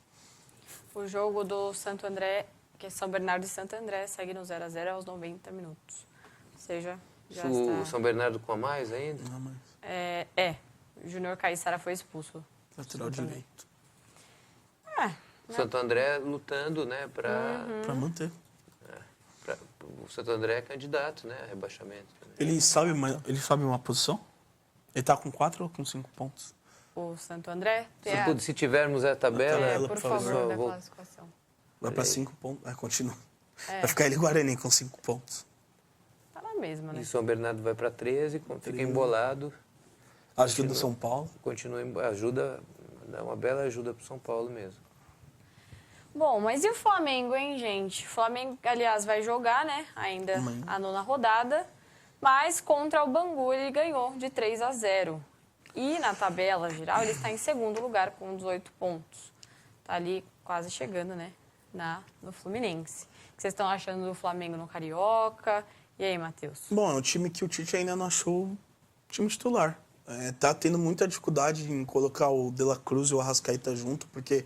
O jogo do Santo André, que é São Bernardo e Santo André, segue no 0x0 aos 90 minutos. Ou seja, já O está... São Bernardo com a mais ainda? Não, mas O Júnior Caissara foi expulso. lateral direito. O Santo André lutando, né, Para manter. o Santo André é candidato, né, a rebaixamento. Ele sabe uma posição? Ele tá com 4 ou com 5 pontos? O Santo André... Se tivermos a tabela, por favor, da classificação. Vai para 5 pontos. Continua. Vai ficar ele e Guarani com 5 pontos. Tá na mesma, né? E São Bernardo vai para 13, fica embolado. Acho que do São Paulo. Continua, dá uma bela ajuda para o São Paulo mesmo. Bom, mas e o Flamengo, hein, gente? O Flamengo, aliás, vai jogar, né, ainda a 9ª rodada, mas contra o Bangu ele ganhou de 3-0. E na tabela geral ele está em segundo lugar com 18 pontos. Tá ali quase chegando, né, no Fluminense. O que vocês estão achando do Flamengo no Carioca? E aí, Matheus? Bom, é um time que o Tite ainda não achou o time titular. Tá tendo muita dificuldade em colocar o De La Cruz e o Arrascaeta junto, porque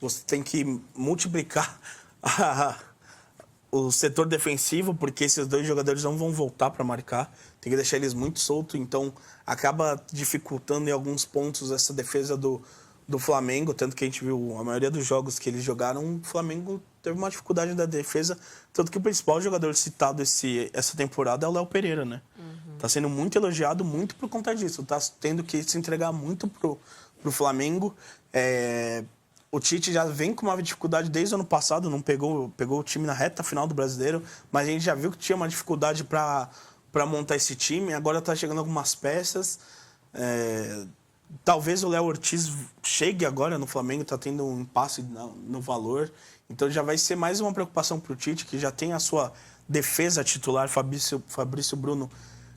você tem que multiplicar o setor defensivo, porque esses dois jogadores não vão voltar para marcar. Tem que deixar eles muito soltos, então acaba dificultando em alguns pontos essa defesa do Flamengo. Tanto que a gente viu a maioria dos jogos que eles jogaram, o Flamengo teve uma dificuldade da defesa. Tanto que o principal jogador citado essa temporada é o Léo Pereira, né? Tá sendo muito elogiado, muito por conta disso. Tá tendo que se entregar muito pro Flamengo. O Tite já vem com uma dificuldade desde o ano passado, não pegou o time na reta final do Brasileiro, mas a gente já viu que tinha uma dificuldade para montar esse time. Agora está chegando algumas peças. Talvez o Léo Ortiz chegue agora no Flamengo, está tendo um impasse no valor. Então já vai ser mais uma preocupação para o Tite, que já tem a sua defesa titular, Fabrício Bruno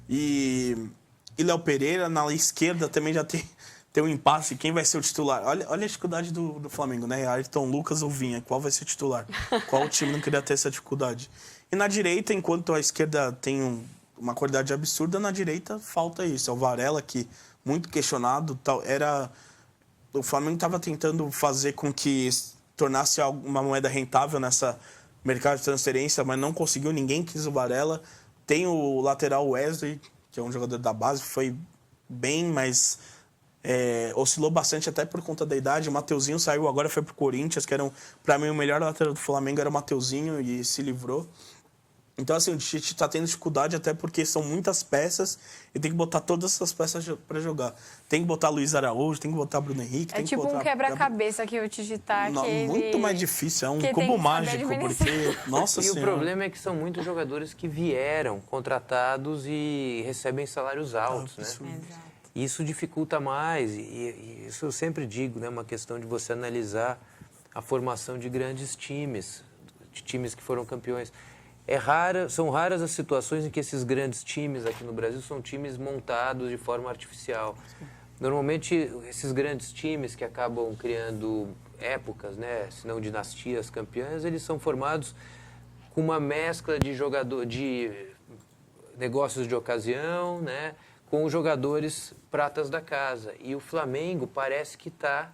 e Léo Pereira. Na esquerda também já tem um impasse. Quem vai ser o titular? Olha a dificuldade do Flamengo, né? Ayrton Lucas ou Vinha. Qual vai ser o titular? Qual time não queria ter essa dificuldade? E na direita, enquanto a esquerda tem uma qualidade absurda. Na direita, falta isso. É o Varela, que muito questionado. O Flamengo estava tentando fazer com que tornasse uma moeda rentável nessa mercado de transferência, mas não conseguiu. Ninguém quis o Varela. Tem o lateral Wesley, que é um jogador da base, foi bem, mas oscilou bastante até por conta da idade. O Mateuzinho saiu, agora foi pro Corinthians, que era, para mim, o melhor lateral do Flamengo era o Mateuzinho, e se livrou. Então, assim, o Tite está tendo dificuldade até porque são muitas peças e tem que botar todas essas peças para jogar. Tem que botar Luiz Araújo, tem que botar Bruno Henrique, tem que botar... É tipo um quebra-cabeça que o Tite tá, muito mais difícil, é um cubo mágico, porque... Nossa Senhora. E o problema é que são muitos jogadores que vieram contratados e recebem salários altos, né? Exato. Isso dificulta mais, e isso eu sempre digo, né? Uma questão de você analisar a formação de grandes times, de times que foram campeões. São raras as situações em que esses grandes times aqui no Brasil são times montados de forma artificial. Normalmente, esses grandes times que acabam criando épocas, né, se não dinastias campeãs, eles são formados com uma mescla de negócios de ocasião, né, com os jogadores pratas da casa. E o Flamengo parece que está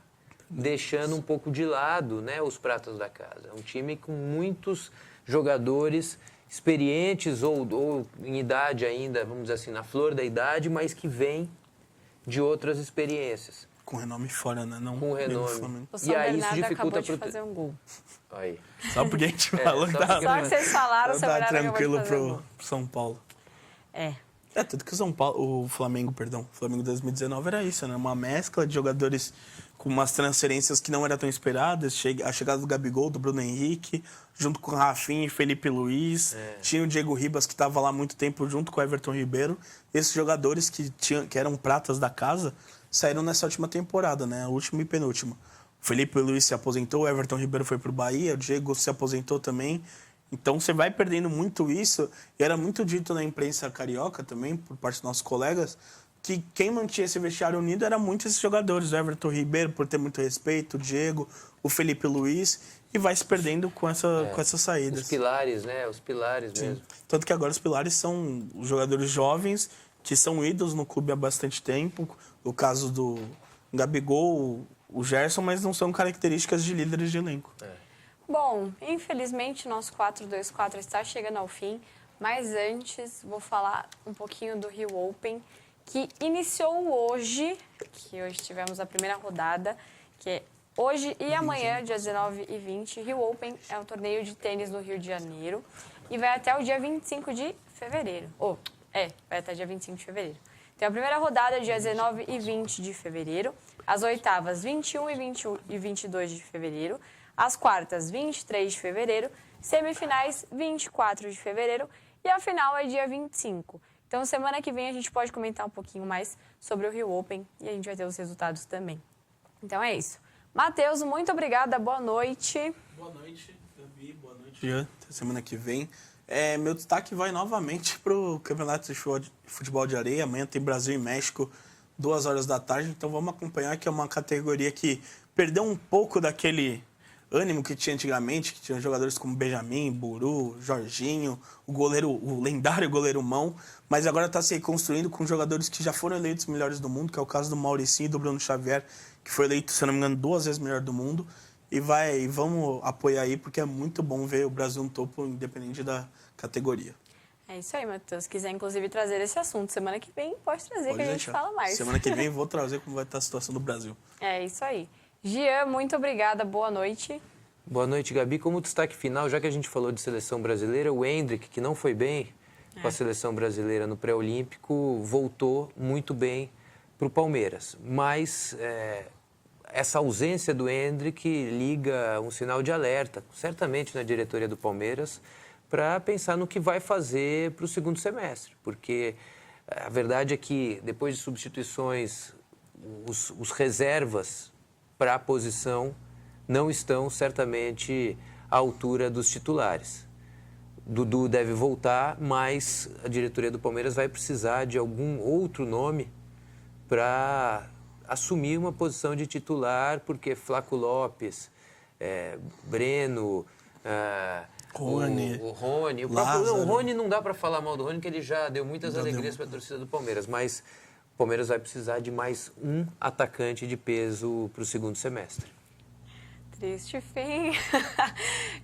deixando um pouco de lado, né, os pratas da casa. É um time com muitos jogadores experientes ou em idade ainda, vamos dizer assim, na flor da idade, mas que vêm de outras experiências. Com renome fora, né? Não com renome. O São Bernardo acabou de fazer um gol. Aí. Só porque a gente falou que só que vocês falaram, o São Bernardo tranquilo acabou de fazer pro São Paulo. tudo que o Flamengo 2019 era isso, né? Uma mescla de jogadores com umas transferências que não eram tão esperadas. A chegada do Gabigol, do Bruno Henrique, junto com o Rafinha e Felipe Luiz. Tinha o Diego Ribas, que estava lá há muito tempo, junto com o Everton Ribeiro. Esses jogadores que eram pratas da casa saíram nessa última temporada, né? A última e penúltima. O Felipe Luiz se aposentou, o Everton Ribeiro foi pro Bahia, o Diego se aposentou também. Então, você vai perdendo muito isso. E era muito dito na imprensa carioca também, por parte dos nossos colegas, que quem mantinha esse vestiário unido eram muitos esses jogadores. O Everton Ribeiro, por ter muito respeito, o Diego, o Felipe Luiz, e vai se perdendo com essas saídas. Os pilares, né? Os pilares Sim. mesmo. Tanto que agora os pilares são os jogadores jovens, que são ídolos no clube há bastante tempo. O caso do Gabigol, o Gerson, mas não são características de líderes de elenco. Bom, infelizmente, nosso 4-2-4 está chegando ao fim, mas antes vou falar um pouquinho do Rio Open, que iniciou hoje, que hoje tivemos a primeira rodada, que é hoje e amanhã, dia 19 e 20. Rio Open é um torneio de tênis no Rio de Janeiro e vai até o dia 25 de fevereiro. Vai até dia 25 de fevereiro. Tem a primeira rodada, dia 19 e 20 de fevereiro, as oitavas, 21 e 22 de fevereiro, as quartas, 23 de fevereiro, semifinais, 24 de fevereiro e a final é dia 25. Então, semana que vem a gente pode comentar um pouquinho mais sobre o Rio Open e a gente vai ter os resultados também. Então, é isso. Matheus, muito obrigada. Boa noite. Boa noite, Gabi. Boa noite, Jean. Até semana que vem. Meu destaque vai novamente para o Campeonato de Futebol de Areia. Amanhã tem Brasil e México, 14h. Então, vamos acompanhar, que é uma categoria que perdeu um pouco daquele ânimo que tinha antigamente, que tinha jogadores como Benjamin, Buru, Jorginho, o lendário goleiro Mão, mas agora está se reconstruindo com jogadores que já foram eleitos melhores do mundo, que é o caso do Mauricinho e do Bruno Xavier, que foi eleito, se não me engano, 2 vezes melhor do mundo. E vamos apoiar aí, porque é muito bom ver o Brasil no topo, independente da categoria. É isso aí, Matheus. Se quiser, inclusive, trazer esse assunto semana que vem, pode trazer, que a gente fala mais. Semana que vem vou trazer como vai estar a situação do Brasil. É isso aí. Jean, muito obrigada. Boa noite. Boa noite, Gabi. Como destaque final, já que a gente falou de seleção brasileira, o Endrick, que não foi bem com a seleção brasileira no pré-olímpico, voltou muito bem para o Palmeiras. Mas essa ausência do Endrick liga um sinal de alerta, certamente na diretoria do Palmeiras, para pensar no que vai fazer para o segundo semestre. Porque a verdade é que, depois de substituições, os reservas para a posição não estão certamente à altura dos titulares. Dudu deve voltar, mas a diretoria do Palmeiras vai precisar de algum outro nome para assumir uma posição de titular, porque Flaco Lopes, Breno, Rony. O Rony. O Rony não dá para falar mal do Rony, que ele já deu muitas alegrias para a torcida do Palmeiras, mas o Palmeiras vai precisar de mais um atacante de peso para o segundo semestre. Triste fim.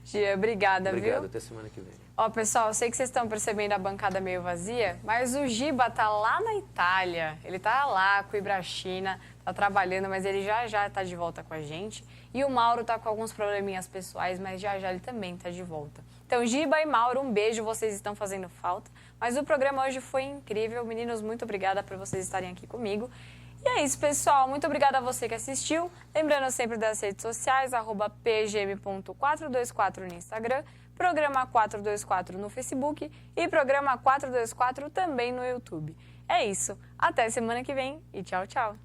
Gia, obrigada, viu? Obrigado, até semana que vem. Ó, pessoal, eu sei que vocês estão percebendo a bancada meio vazia, mas o Giba tá lá na Itália. Ele tá lá com o Ibrachina, tá trabalhando, mas ele já tá de volta com a gente. E o Mauro tá com alguns probleminhas pessoais, mas já ele também tá de volta. Então, Giba e Mauro, um beijo, vocês estão fazendo falta. Mas o programa hoje foi incrível. Meninos, muito obrigada por vocês estarem aqui comigo. E é isso, pessoal. Muito obrigada a você que assistiu. Lembrando sempre das redes sociais, @pgm.424 no Instagram, Programa 424 no Facebook e Programa 424 também no YouTube. É isso. Até semana que vem e tchau, tchau.